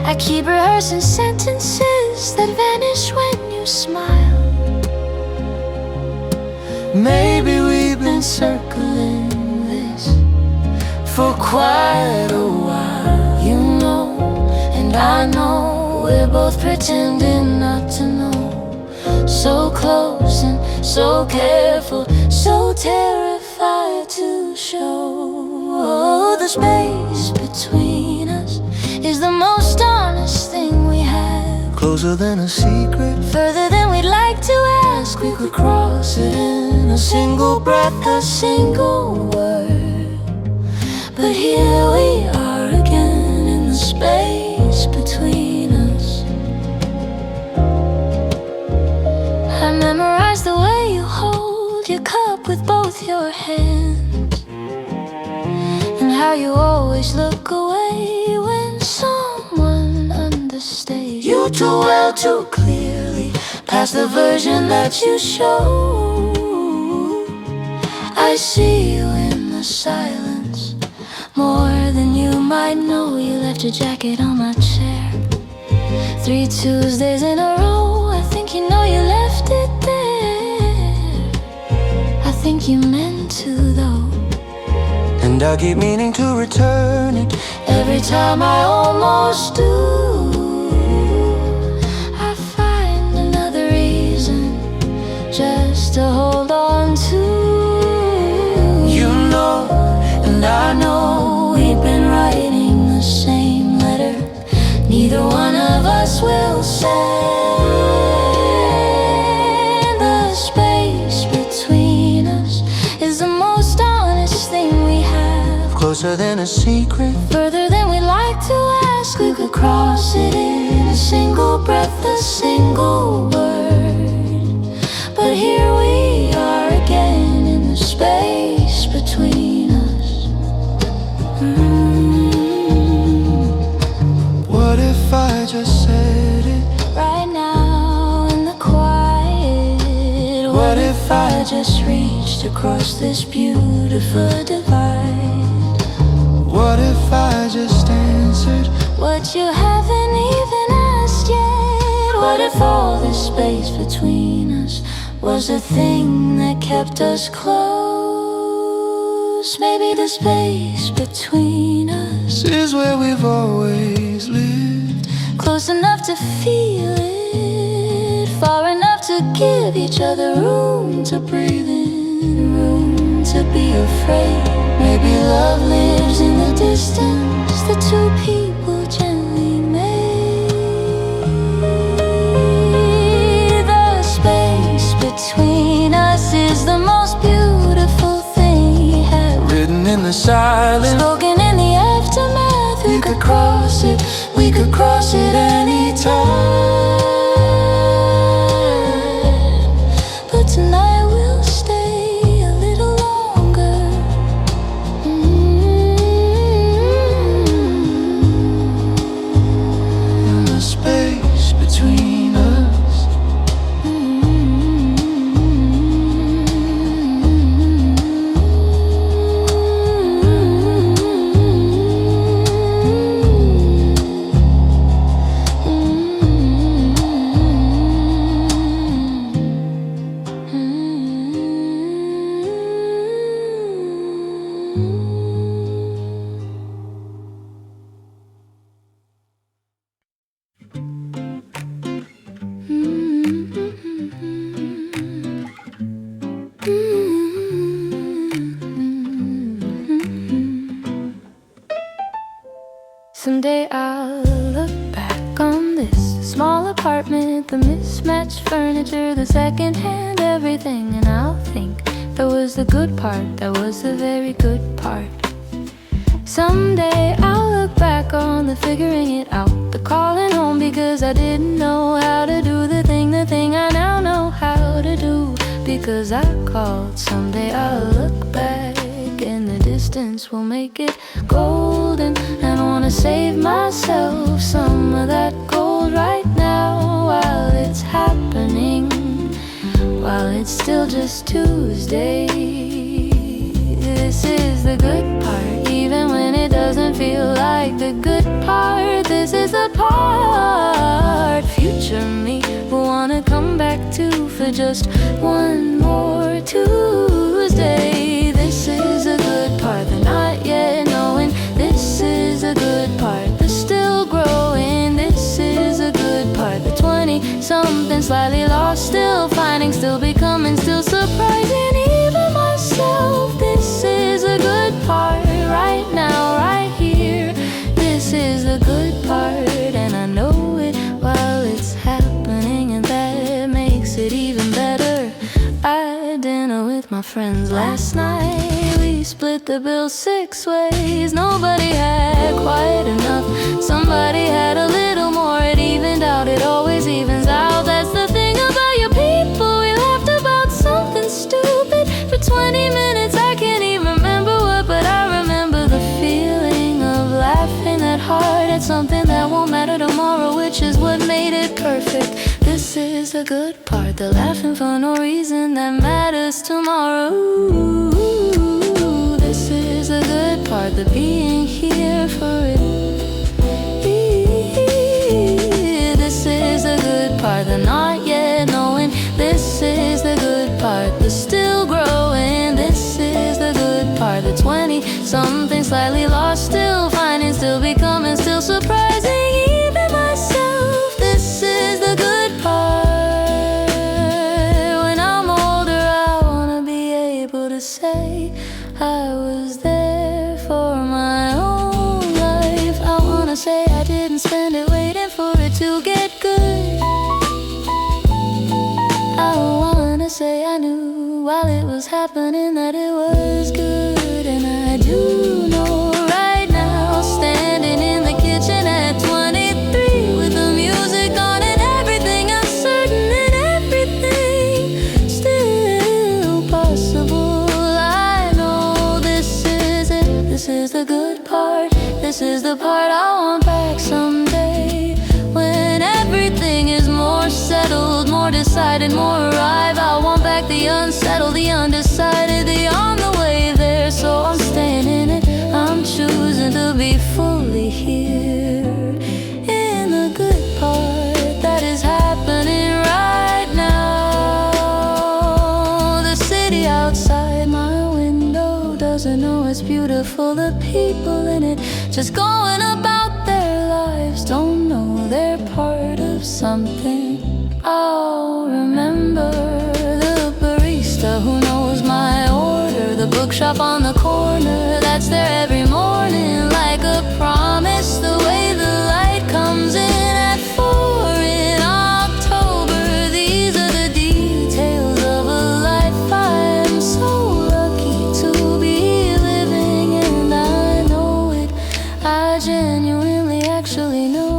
I keep rehearsing sentences that vanish when you smile. Maybe we've been circling this for quite a while. You know, and I know, we're both pretending not to know. So close and so careful, so terrified to show. Oh, the space between us is the most honest thing we have. Closer than a secret, Further than we'd like to ask. We could cross it in a single breath, a single word. But here we are again in the space between us. I memorized the way you hold your cup with both your hands, and how you always look away when someone understays you too well, too clearly, past the version that you show. I see you in the silence, more than you might know. You left your jacket on my chair 3 Tuesdays in a row. I think you know you left it there. I think you meant to though, and I keep meaning to return it. every time I almost do. I find another reason just to hold on to. You know, And I know we've been writing the same letter. Neither one of us will send. The space between us is the most honest thing we have. closer than a secret, Further than we'd like to ask. We could cross it in a single breath, a single word. But here we are again in the space between us. What if I just said it? Right now in the quiet. What if I just reached across this beautiful divide? What if I just answered? What you haven't even asked yet. What if all this space between us was the thing that kept us close? Maybe the space between us This is where we've always lived. close enough to feel it, far enough to give each other room to breathe in, room to be afraid. Maybe love lives in the distance the two people gently made. The space between us is the most beautiful thing we have. Written in the silence, Spoken in the aftermath. We could cross it, we could cross it anytime. But tonight we'll stay a little longer. the space between us. Someday I'll look back on this small apartment, the mismatched furniture, the secondhand everything, and I'll think that was the good part, that was the very good part. Someday I'll look back on the figuring it out, the calling home because I didn't know how to do the thing I now know how to do because I called. Someday I'll look back and the distance will make it golden, and I wanna save myself some of that gold right now while it's happening, while it's still just Tuesday. This is the good part, even when it doesn't feel like the good part. This is the part future me will wanna come back to for just one more Tuesday. This is a good part, the not yet knowing. This is a good part, the still growing. This is a good part, the 20-something slightly lost, still finding, still becoming, still surprising even myself. This is a good part right now, right here. This is the good part, and I know it while it's happening, and that makes it even better. I had dinner with my friends last night. We split the bill 6 ways. Nobody had quite enough. Somebody had a little more. It evened out, it always evens out. That's the thing about your people. We laughed about something stupid for 20 minutes. I can't even remember what, but I remember the feeling of laughing that hard at something that won't matter tomorrow, which is what made it perfect. This is the good part, the laughing for no reason that matters tomorrow. This is the good part, the being here for it. This is the good part, the not yet knowing. This is the good part, the still growing. This is the good part, the 20-something slightly lost, still finding, still becoming, still surprising even myself. This is the good part. When I'm older, I wanna be able to say I was there for my own life. I wanna say I didn't spend it waiting for it to get good. I wanna say I knew while it was happening that it was good. And I do know right now, standing in the kitchen at 23 with the music on and everything uncertain and everything still possible. I know this is it, this is the good part. This is the part I want back someday, when everything is more settled, more decided, more arrived. I want back the unsettled, the undecided, the on the way there. So I'm staying in it, I'm choosing to be fully here in the good part that is happening right now. The city outside my window doesn't know it's beautiful. The people in it just going about their lives don't know they're part of something. I'll remember the barista who knows my order, the bookshop on the corner that's there every morning like a promise. The way the light comes in at 4 in October. These are the details of a life I'm so lucky to be living, and I know it. I genuinely actually know.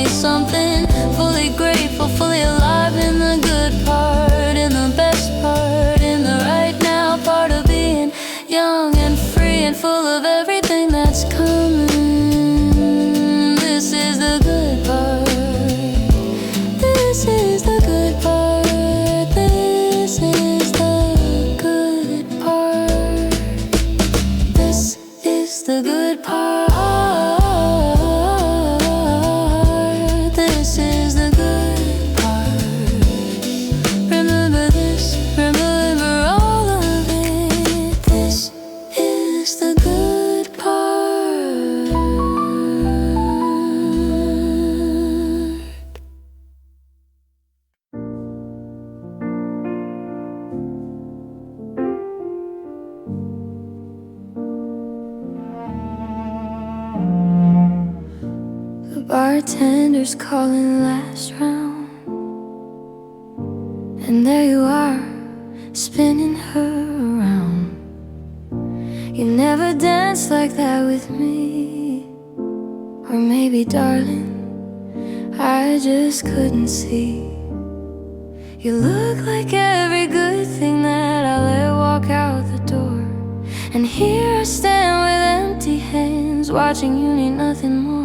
Something fully grateful, fully alive in the good part, in the best part, in the right now part of being young and free and full of everything that's coming. This is the good part. This is the good part. This is the good part. This is the good part. Bartender's calling last round, and there you are, spinning her around. You never danced like that with me. Or maybe, darling, I just couldn't see. You look like every good thing that I let walk out the door, and here I stand with empty hands, watching you need nothing more.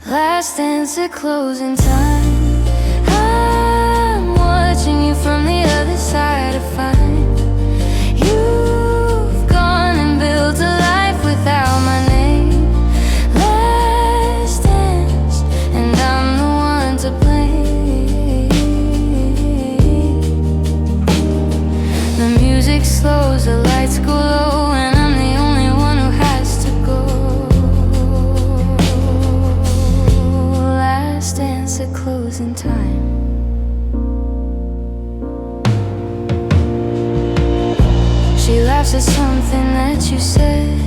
Last dance at closing time, I'm watching you from the other side to find you've gone and built a life without my name. Last dance, and I'm the one to blame. The music slows, the lights go low, and I'm the only one who has to go. laughs at something that you said.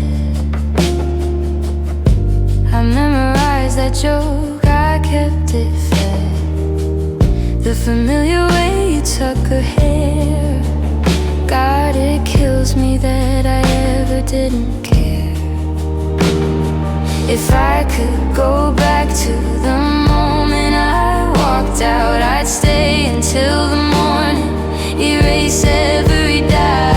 I memorized that joke, I kept it fed. The familiar way you tuck her hair, God, it kills me that I ever didn't care. If I could go back to the moment I walked out, I'd stay until the morning, erase every doubt.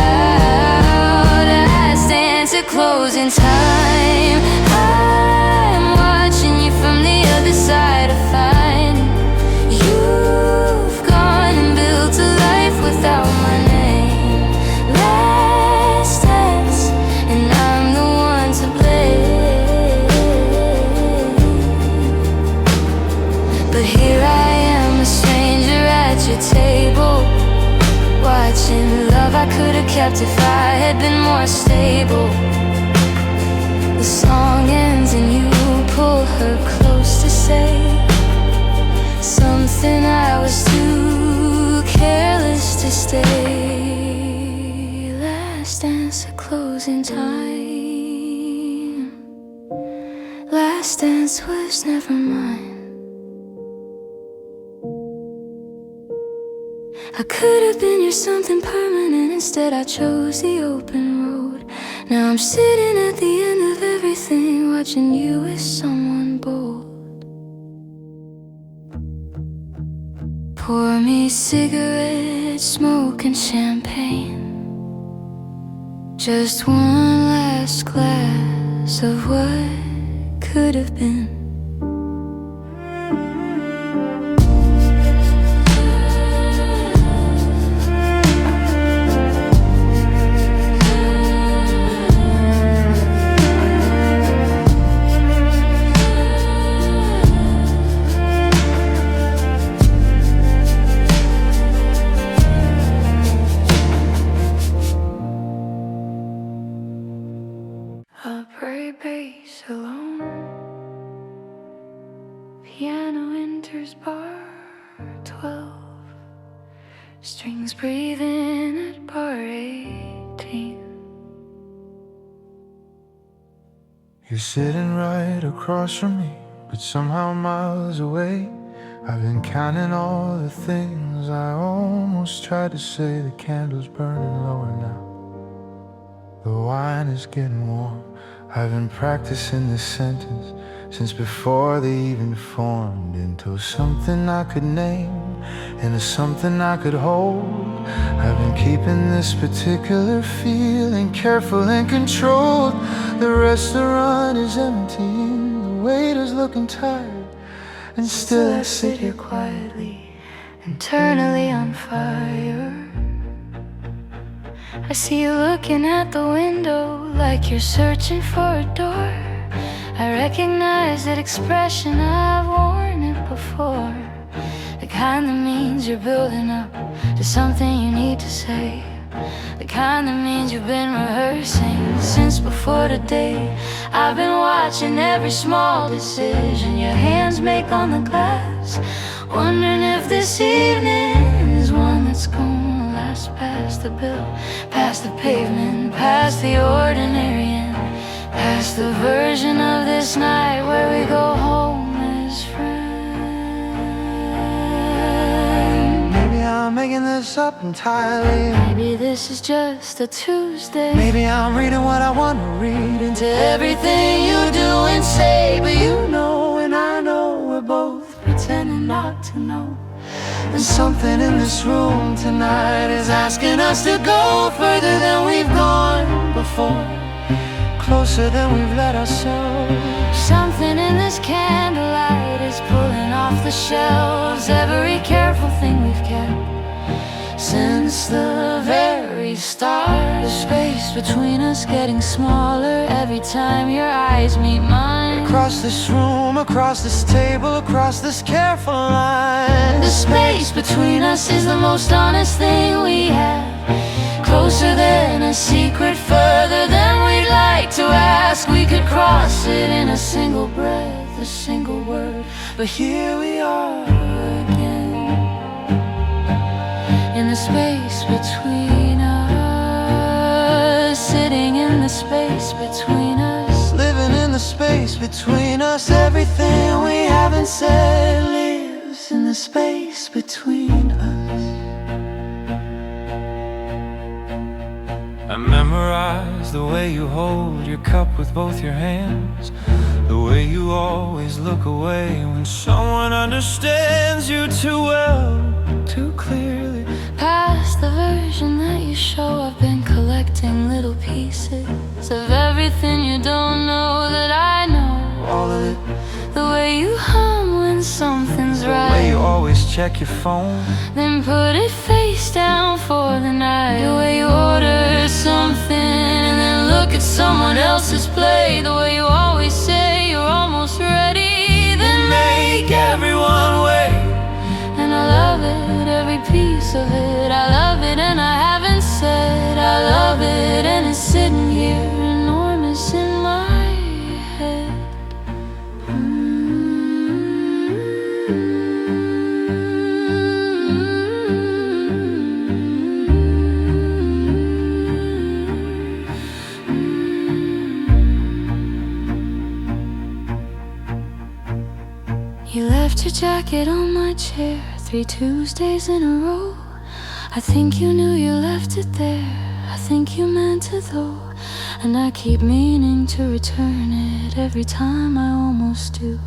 I'd stand to closing time. I'm watching you from the other side of fine. You've gone and built a life without my name. Last dance, and I'm the one to blame. But here I am, a stranger at your table, watching love I could have kept if I had been more stable. The song ends and you pull her close to say something I was too careless to stay. Last dance, a closing time. Last dance was never mine. I could have been your something permanent, instead I chose the open road. Now I'm sitting at the end of everything, watching you with someone bold. Pour me cigarettes, smoke and champagne, just one last glass of what could have been. I'll pray bass alone, piano enters bar 12, strings breathing at bar 18. You're sitting right across from me, but somehow miles away. I've been counting all the things I almost tried to say. The candle's burning lower now, the wine is getting warm. I've been practicing this sentence since before they even formed into something I could name, into something I could hold. I've been keeping this particular feeling careful and controlled. The restaurant is empty, the waiter's looking tired, and still I sit here quietly, Internally on fire. I see you looking at the window like you're searching for a door. I recognize that expression, I've worn it before. The kind that means you're building up to something you need to say. The kind that means you've been rehearsing since before today. I've been watching every small decision your hands make on the glass, wondering if this evening is one that's gonna last past the bill, past the pavement, past the ordinary, and past the version of this night where we go home as friends. maybe I'm making this up entirely. Maybe this is just a Tuesday. Maybe I'm reading what I want to read into To everything you do and say, but you know and I know we're both pretending not to know. And something in this room tonight is asking us to go further than we've gone before, closer than we've let ourselves. Something in this candlelight is pulling off the shelves every careful thing we've kept since the very start. The space between us getting smaller every time your eyes meet mine. Across this room, across this table, across this careful line. The space between us is the most honest thing we have, closer than a secret, further than we'd like to ask. We could cross it in a single breath, a single word, but here we are again, in the space between us. space between us. Living in the space between us. Everything we haven't said lives in the space between us. I memorize the way you hold your cup with both your hands, the way you always look away when someone understands you too well, too clearly. Past the version that you show, I've been collecting little pieces of everything you don't know that I know. All of it. The way you hum when something's right, The way you always check your phone, then put it face down for the night. The way you order something and then look at someone else's plate. The way you always say you're almost ready, then make everyone wait. And I love it, every piece of it. I love it and I haven't said I love it, and it's sitting here enormous in my head. You left your jacket on my chair 3 Tuesdays in a row. I think you knew you left it there. I think you meant to though. And I keep meaning to return it every time I almost do.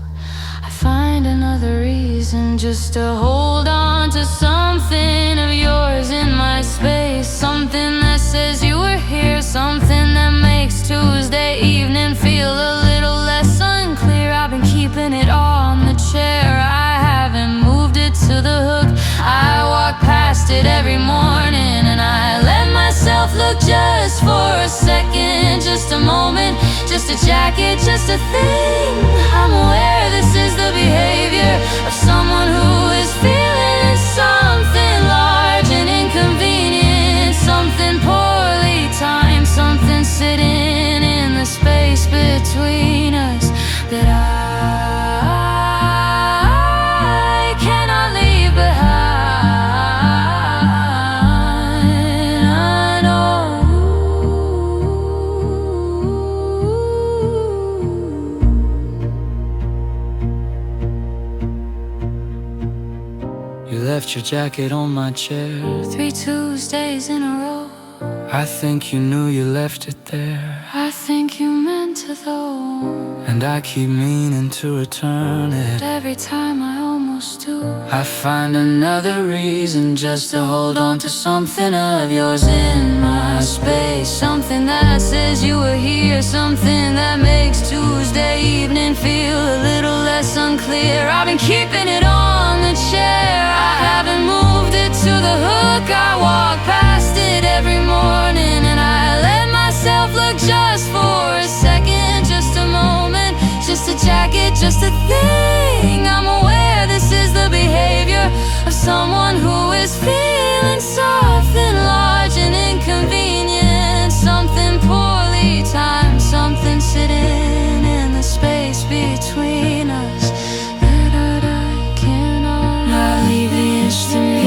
I find another reason just to hold on to something of yours in my space. Something that says you were here. Something that makes Tuesday evening feel a little less unclear. I've been keeping it on the chair. I haven't moved it to the hook. I walk past it every morning and I let myself look just for a second. Just a moment, just a jacket, just a thing. I'm aware this is the behavior of someone who is feeling something large and inconvenient, something poorly timed, something sitting in the space between us that I cannot leave behind. I know you left your jacket on my chair 3 Tuesdays in a row. I think you knew you left it there. I think you meant to though. And I keep meaning to return it. Every time I almost do. I find another reason just to hold on to something of yours in my space. Something that says you were here. Something that makes Tuesday evening feel a little less unclear. I've been keeping it on the chair. I haven't moved it to the hook. I walk past it every morning and I let myself look just for a second. Just a moment, just a jacket, just a thing. I'm aware this is the behavior of someone who is feeling something large and inconvenient, something poorly timed, something sitting in the space between us that I cannot leave the instrument.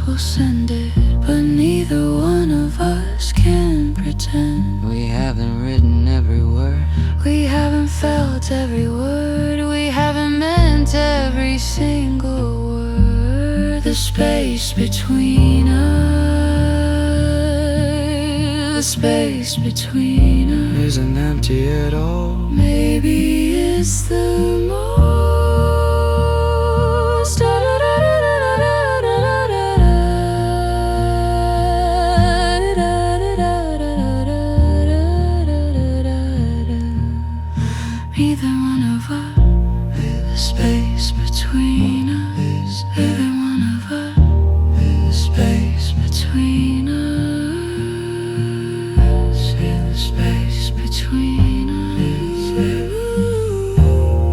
We'll send it, but neither one of us can pretend. We haven't written every word. We haven't felt every word. We haven't meant every single word. The space between us, the space between us Isn't empty at all. maybe it's the most. Neither one of us, the space between us. Neither one of us, the space between us. The space between us.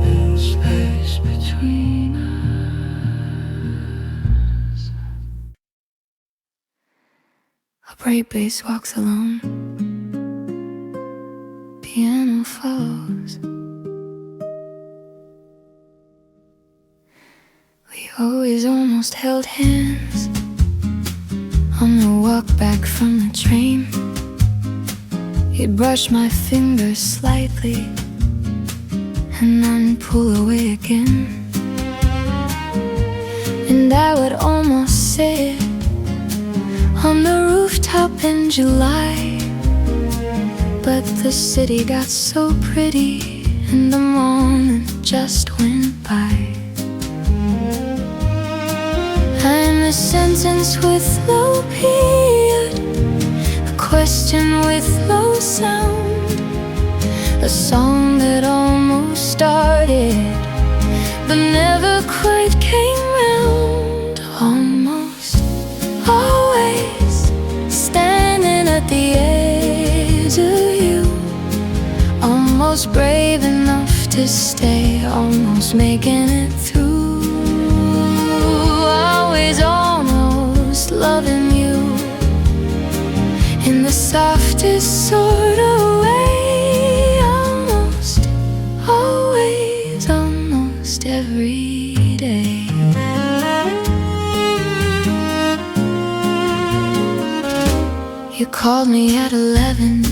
The space between us. A bright bass walks alone. Piano follows. We always almost held hands on the walk back from the train. He'd brush my fingers slightly and then pull away again. And I would almost sit on the rooftop in July, but the city got so pretty and the moment just went by. I'm a sentence with no period, a question with no sound, a song that almost started but never quite came round. Almost always standing at the edge of you, almost brave enough to stay, almost making it through. Always almost loving you in the softest sort of way. Almost always, almost every day. You called me at 11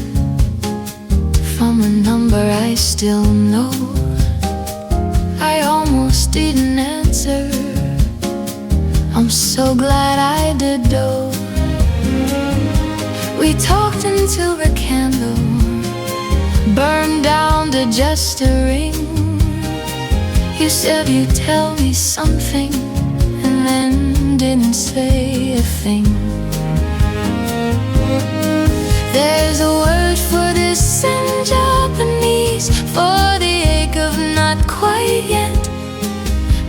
from a number I still know. I almost didn't answer, I'm so glad I did though. We talked until the candle burned down to just a ring. You said you'd tell me something and then didn't say a thing. There's a word for this in Japanese, for the ache of not quite yet.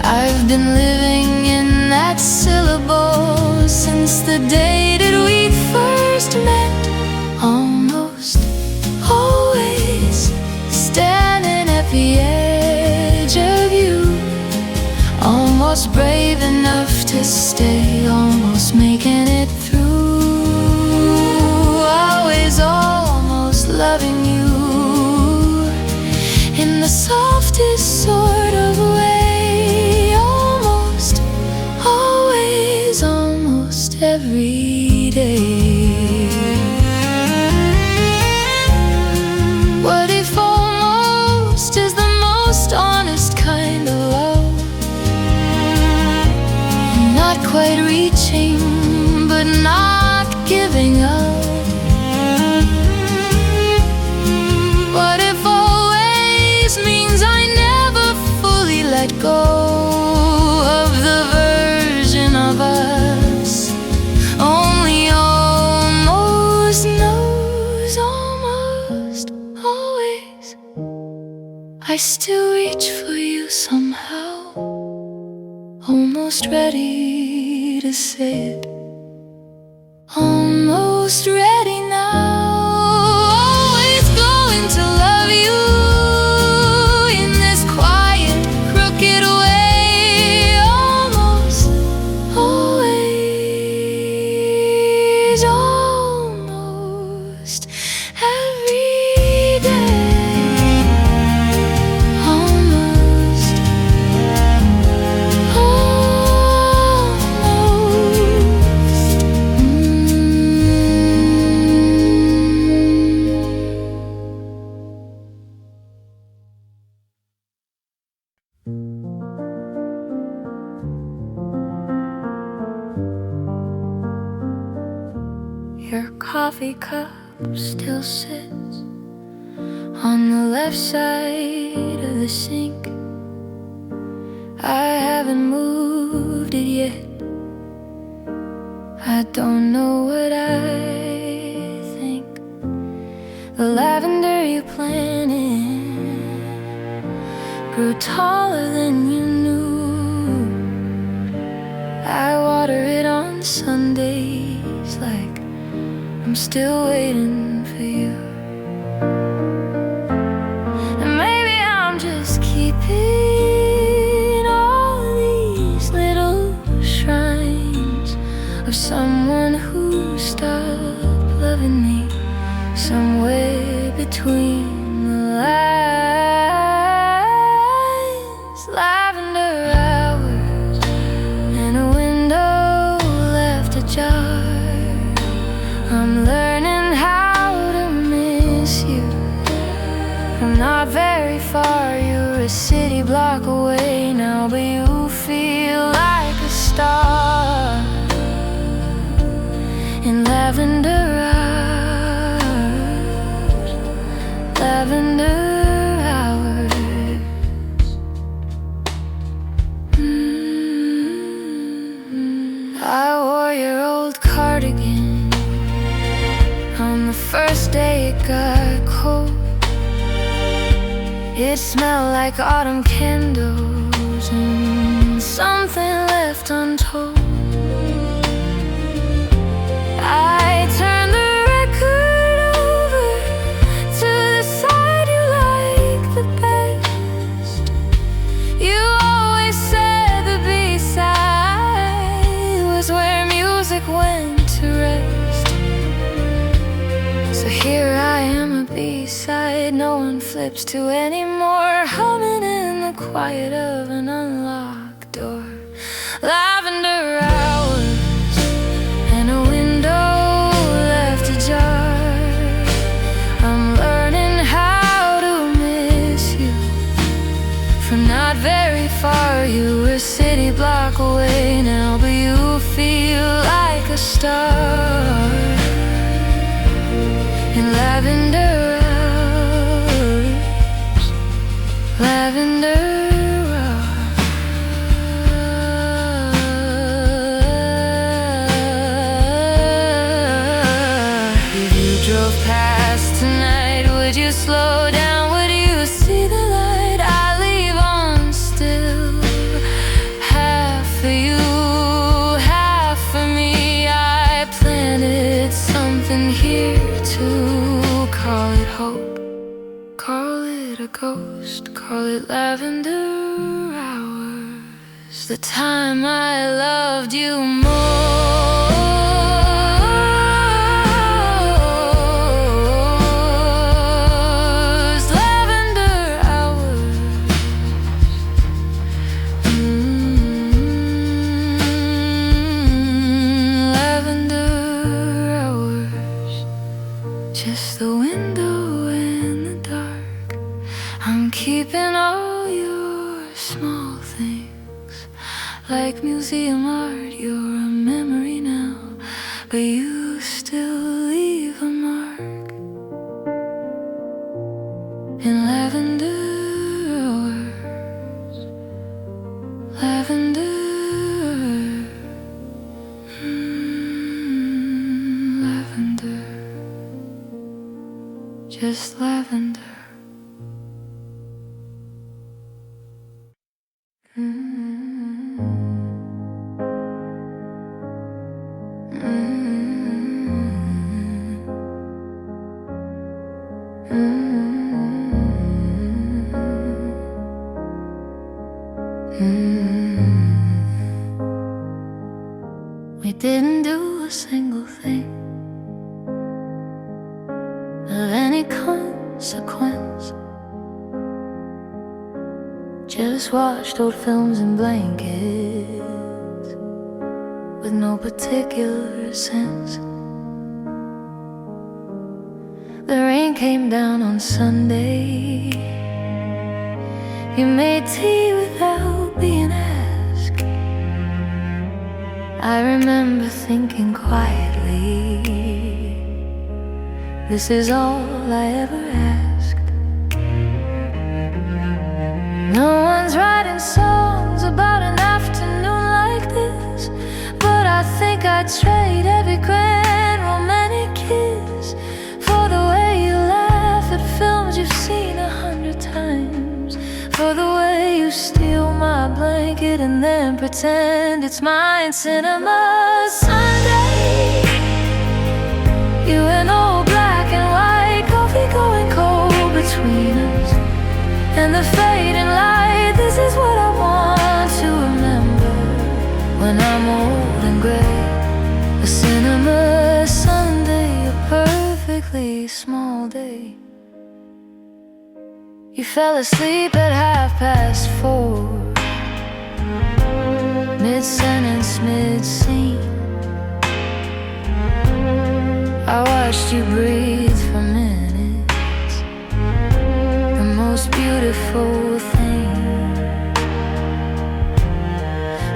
I've been living in that syllable since the day that we first met. Almost always standing at the edge of you, almost brave enough to stay, almost making it through. Always almost loving you in the softest sort of way. Almost always, almost every day. What if almost is the most honest kind of love? Not quite reaching, but not giving up. What if always means I never fully let go of the version of us only almost knows? Almost always I still reach for you somehow, almost ready to say it, almost ready now. Always going to love you in this quiet, crooked way. Almost always, almost every day. Almost your coffee cup still sits on the left side of the sink. I haven't moved it yet. I don't know what I think. The lavender you planted grew taller than you knew. I water it on Sundays like I'm still waiting for you. And maybe I'm just keeping all these little shrines of someone who stopped loving me somewhere between the lines. far, you're a city block away now, but you feel like a star in lavender hours, lavender hours. I wore your old cardigan on the first day it got cold. It smelled like autumn candles and something left untold. I turned the record over to the side you like the best. You always said the B-side was where music went to rest. So here I am, a B-side no one flips to anymore, humming in the quiet of an unlocked door. Lavender hours and a window left ajar. I'm learning how to miss you from not very far. You were a city block away now, but you feel like a star in lavender hours, lavender hours. If you drove past tonight, would you slow down? Would you see the light? I leave on still, half for you, half for me. I planted something here to call it hope, call it a ghost, call it lavender hours. The time I loved you most, lavender hours. Lavender hours. Just the window and the dark. I'm keeping all your small things like museum art. You're a memory now, but you still leave a mark in lavender hours, lavender. Lavender. Just lavender. We didn't do a single thing of any consequence. Just watched old films and blankets with no particular sense. The rain came down on Sunday. You made tea without being asked. I remember thinking quietly, this is all I ever asked. No one's writing songs about an afternoon like this, but I think I'd trade every grand romantic kiss for the way you laugh at films you've seen 100 times, for the way you steal my blanket and then pretend it's mine. Cinema Sunday, you in old black and white, coffee going cold between us and the fading light. This is what I want to remember when I'm old and gray. A cinema Sunday, a perfectly small day. You fell asleep at 4:30, mid-sentence, mid-scene. I watched you breathe for minutes, the most beautiful beautiful thing.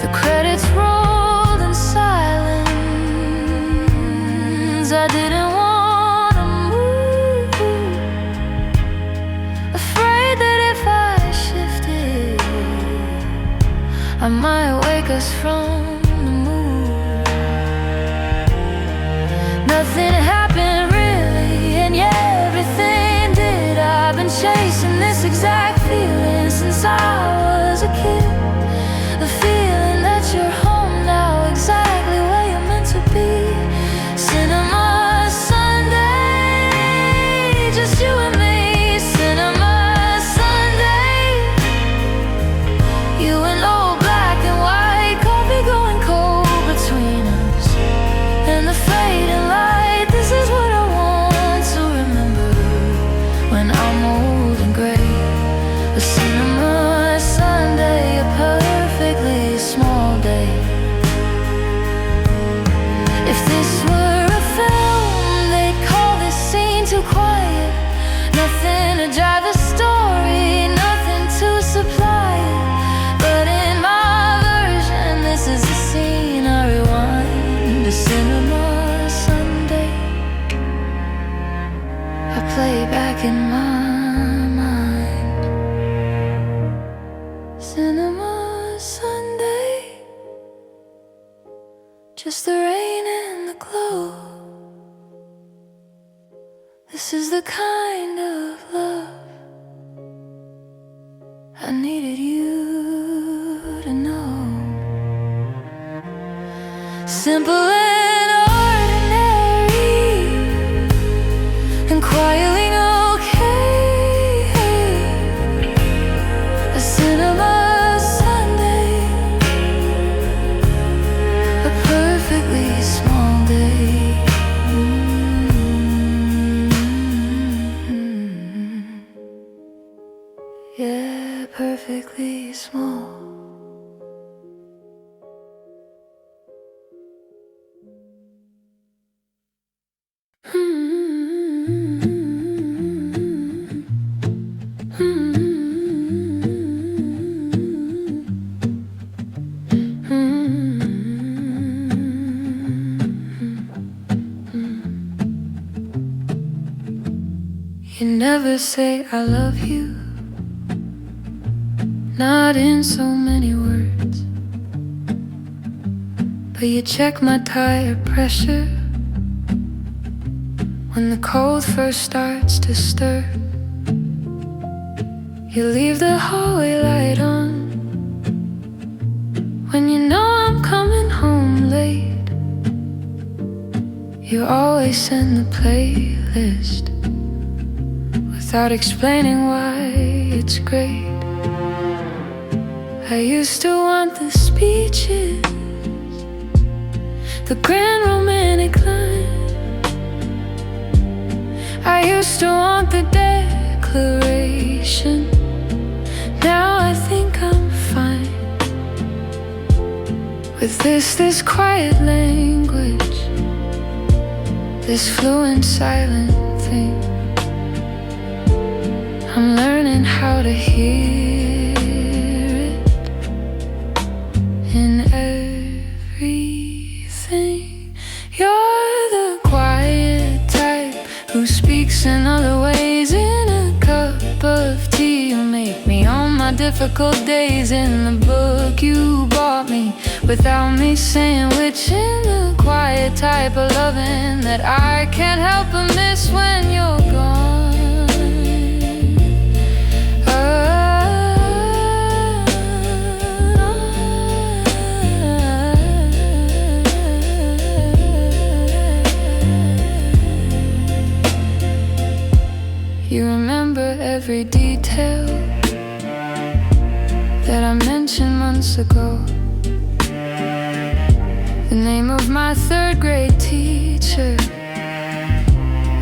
The credits rolled in silence. I didn't want to move, afraid that if I shifted, I might wake us from the moon. Nothing happened really, and yeah, everything did. I've been chasing this exact feeling since I was a kid. The feeling that you're home now, exactly where you're meant to be. Cinema Sunday, just you and me. Cinema Sunday, you and old black and white, coffee going cold between us and the fading light. This is what I want to remember when I'm old and gray. A cinema Sunday, a perfectly small day. If this were a film, they'd call this scene too quiet. Nothing to drive the story, nothing to supply it. But in my version, this is the scene I rewind. A cinema Sunday, I play back in my mind. Cinema Sunday, just the rain and the glow. This is the kind of love I needed you to know. Simple and ordinary, and quietly okay. A cinema Sunday, a perfectly small day. Yeah, perfectly small. You never say I love you, not in so many words, but you check my tire pressure when the cold first starts to stir. You leave the hallway light on when you know I'm coming home late. You always send the playlist without explaining why it's great. I used to want the speeches, the grand romantic line. I used to want the declaration. Now I think I'm fine with this quiet language, this fluent silent thing. I'm learning how to hear it in everything. You're the quiet type who speaks in other ways. In a cup of tea, you make me on my difficult days. In the book you bought me without me saying which. In the quiet type of loving that I can't help but miss when you're gone. You remember every detail that I mentioned months ago. The name of my third grade teacher,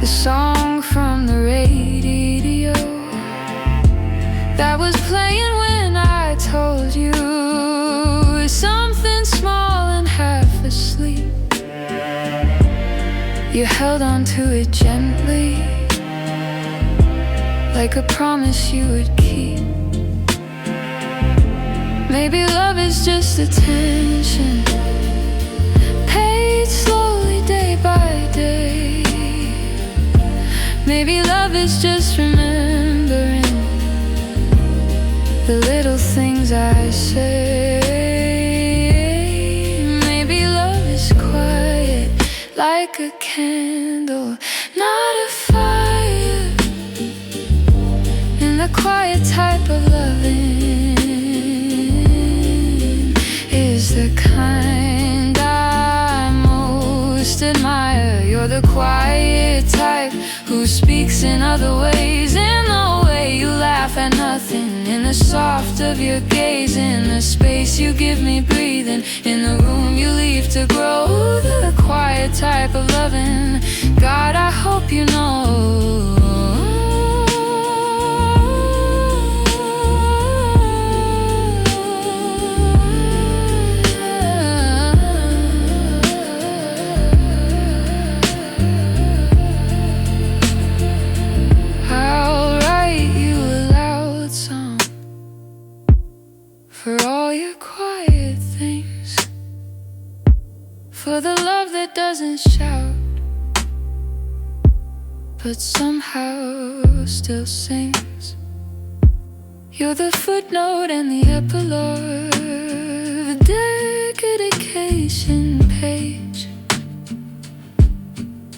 the song from the radio that was playing when I told you something small and half asleep. You held on to it gently, like a promise you would keep. Maybe love is just attention, paid slowly day by day. Maybe love is just remembering the little things I say. Maybe love is quiet, like a candle, not a fire. And the quiet type of loving is the kind I most admire. You're the quiet type who speaks in other ways, in the way you laugh at nothing, in the soft of your gaze, in the space you give me breathing, in the room you leave to grow. The quiet type of loving, God, I hope you know. For all your quiet things, for the love that doesn't shout, but somehow still sings. You're the footnote and the epilogue, the dedication page,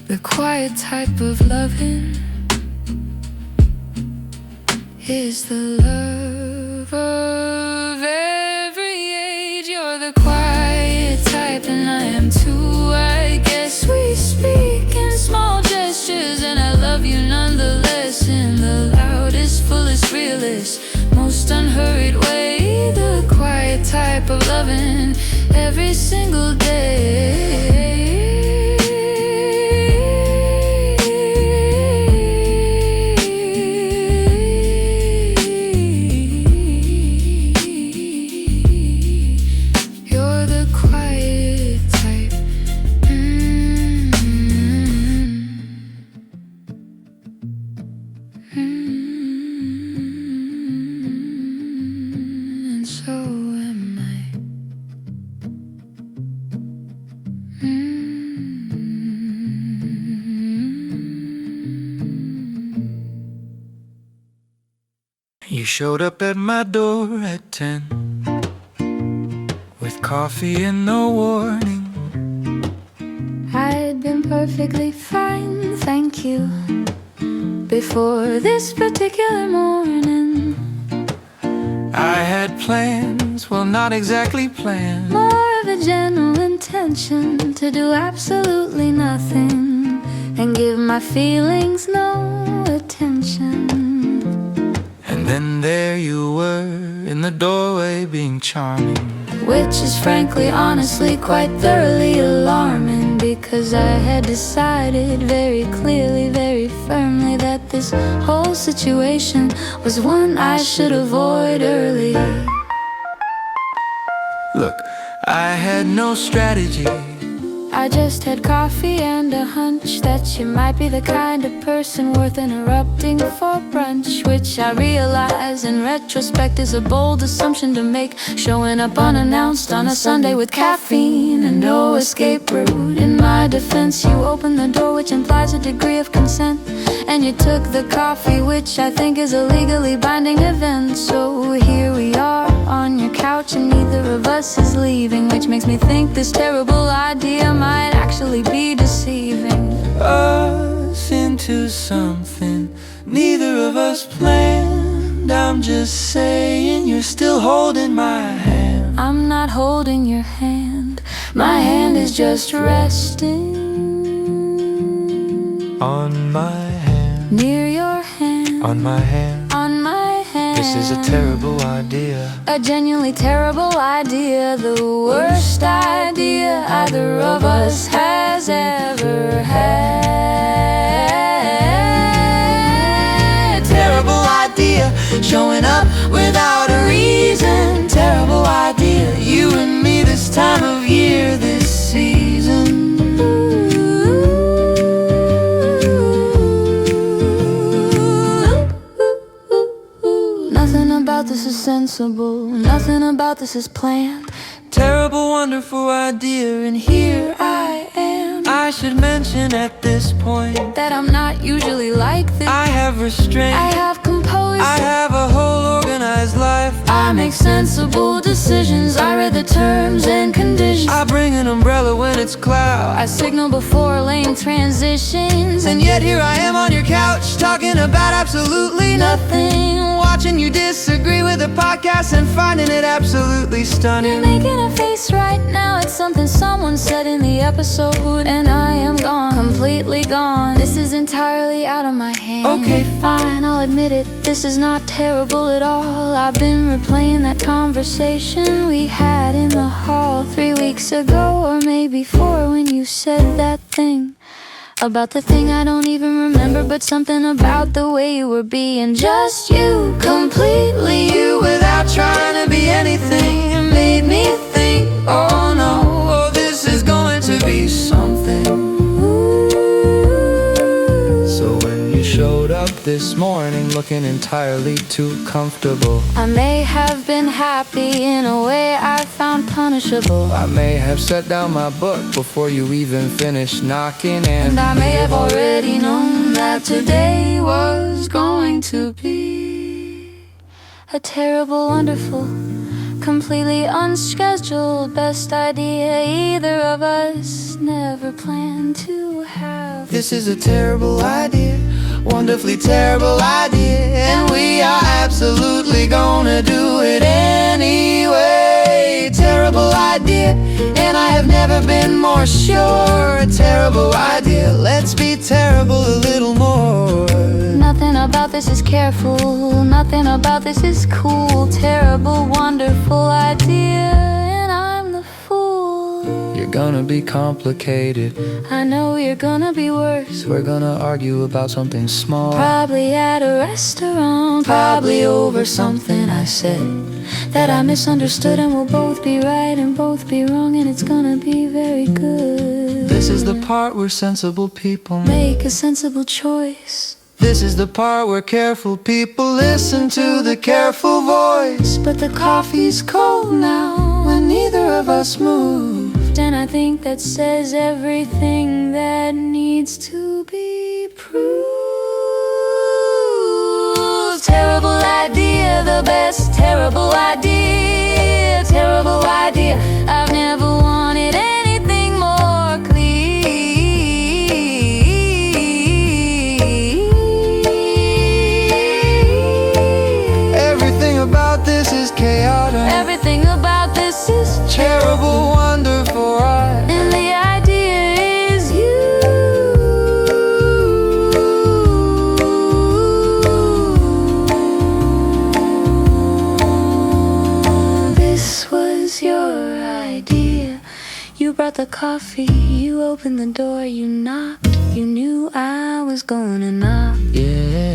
the quiet type of loving is the love of every age. You're the quiet type and I am too. I guess we speak in small gestures, and I love you nonetheless, in the loudest, fullest, realest, most unhurried way. The quiet type of loving every single day. You showed up at my door at 10 with coffee and no warning. I'd been perfectly fine, thank you, before this particular morning. I had plans, well, not exactly plans, More of a general intention to do absolutely nothing and give my feelings no attention. and then there you were in the doorway being charming, Which is frankly, honestly, quite thoroughly alarming, because I had decided very clearly, very firmly, that this whole situation was one I should avoid early. Look, I had no strategy. I just had coffee and a hunch that you might be the kind of person worth interrupting for brunch, which I realize in retrospect is a bold assumption to make, showing up unannounced on a Sunday with caffeine and no escape route. In my defense, you opened the door, which implies a degree of consent, and you took the coffee, which I think is a legally binding event. So here we are on your couch and neither of us is leaving, which makes me think this terrible idea might actually be deceiving Us into something neither of us planned. I'm just saying you're still holding my hand. I'm not holding your hand, my hand is just resting On my hand, near your hand, on my hand. on my hand. This is a terrible idea. A genuinely terrible idea, the worst idea either of us has ever had. Terrible idea, showing up without a reason. Terrible idea, you and me this time of year, this season. Nothing about about this is sensible, nothing about this is planned. Terrible, wonderful idea, and here I am. I should mention at this point that I'm not usually like this. I have restraint, I have composed, I have a whole organized life. I make sensible decisions, I read the terms and conditions. I bring an umbrella when it's clouds. I signal before lane transitions. And yet here I am on your couch, talking about absolutely nothing, watching you disagree with a podcast and finding it absolutely You're stunning. making a face right now, it's something someone said in the episode, and I am gone, completely gone. This is entirely out of my hands. Okay, fine, I'll admit it, this is not terrible at all. I've been replaying that conversation we had in the hall 3 weeks ago, or maybe 4, when you said that thing about the thing I don't even remember, but something about the way you were being just you, completely you, Without trying to be anything, it made me think, oh no, oh, this is going to be something. So when you showed up this morning looking entirely too comfortable, I may have been happy in a way I found punishable. I may have set down my book before you even finished knocking, And I may have already known that today was going to be a terrible, wonderful, completely unscheduled best idea either of us never planned to have. This is a terrible idea, wonderfully terrible idea, and we are absolutely gonna do it anyway. Terrible idea, and I have never been more sure. A terrible idea, let's be terrible a little more. Nothing about this is careful, nothing about this is cool. Terrible, wonderful idea, and I'm the fool. You're gonna be complicated, I know you're gonna be worse. we're gonna argue about something small, Probably at a restaurant, probably over something I said that I misunderstood, and we'll both be right and both be wrong, and it's gonna be very good. This is the part where sensible people Make a sensible choice. This is the part where careful people listen to the careful voice. But the coffee's cold now, and neither of us moved, and I think that says everything that needs to be proved. Terrible idea, the best terrible idea. Terrible idea, I've never wanted anything more clear. Everything about this is chaotic, Everything about this is terrible, wonderful, right? and the idea is you. This was your idea. You brought the coffee, you opened the door, you knocked. You knew I was gonna knock. Yeah.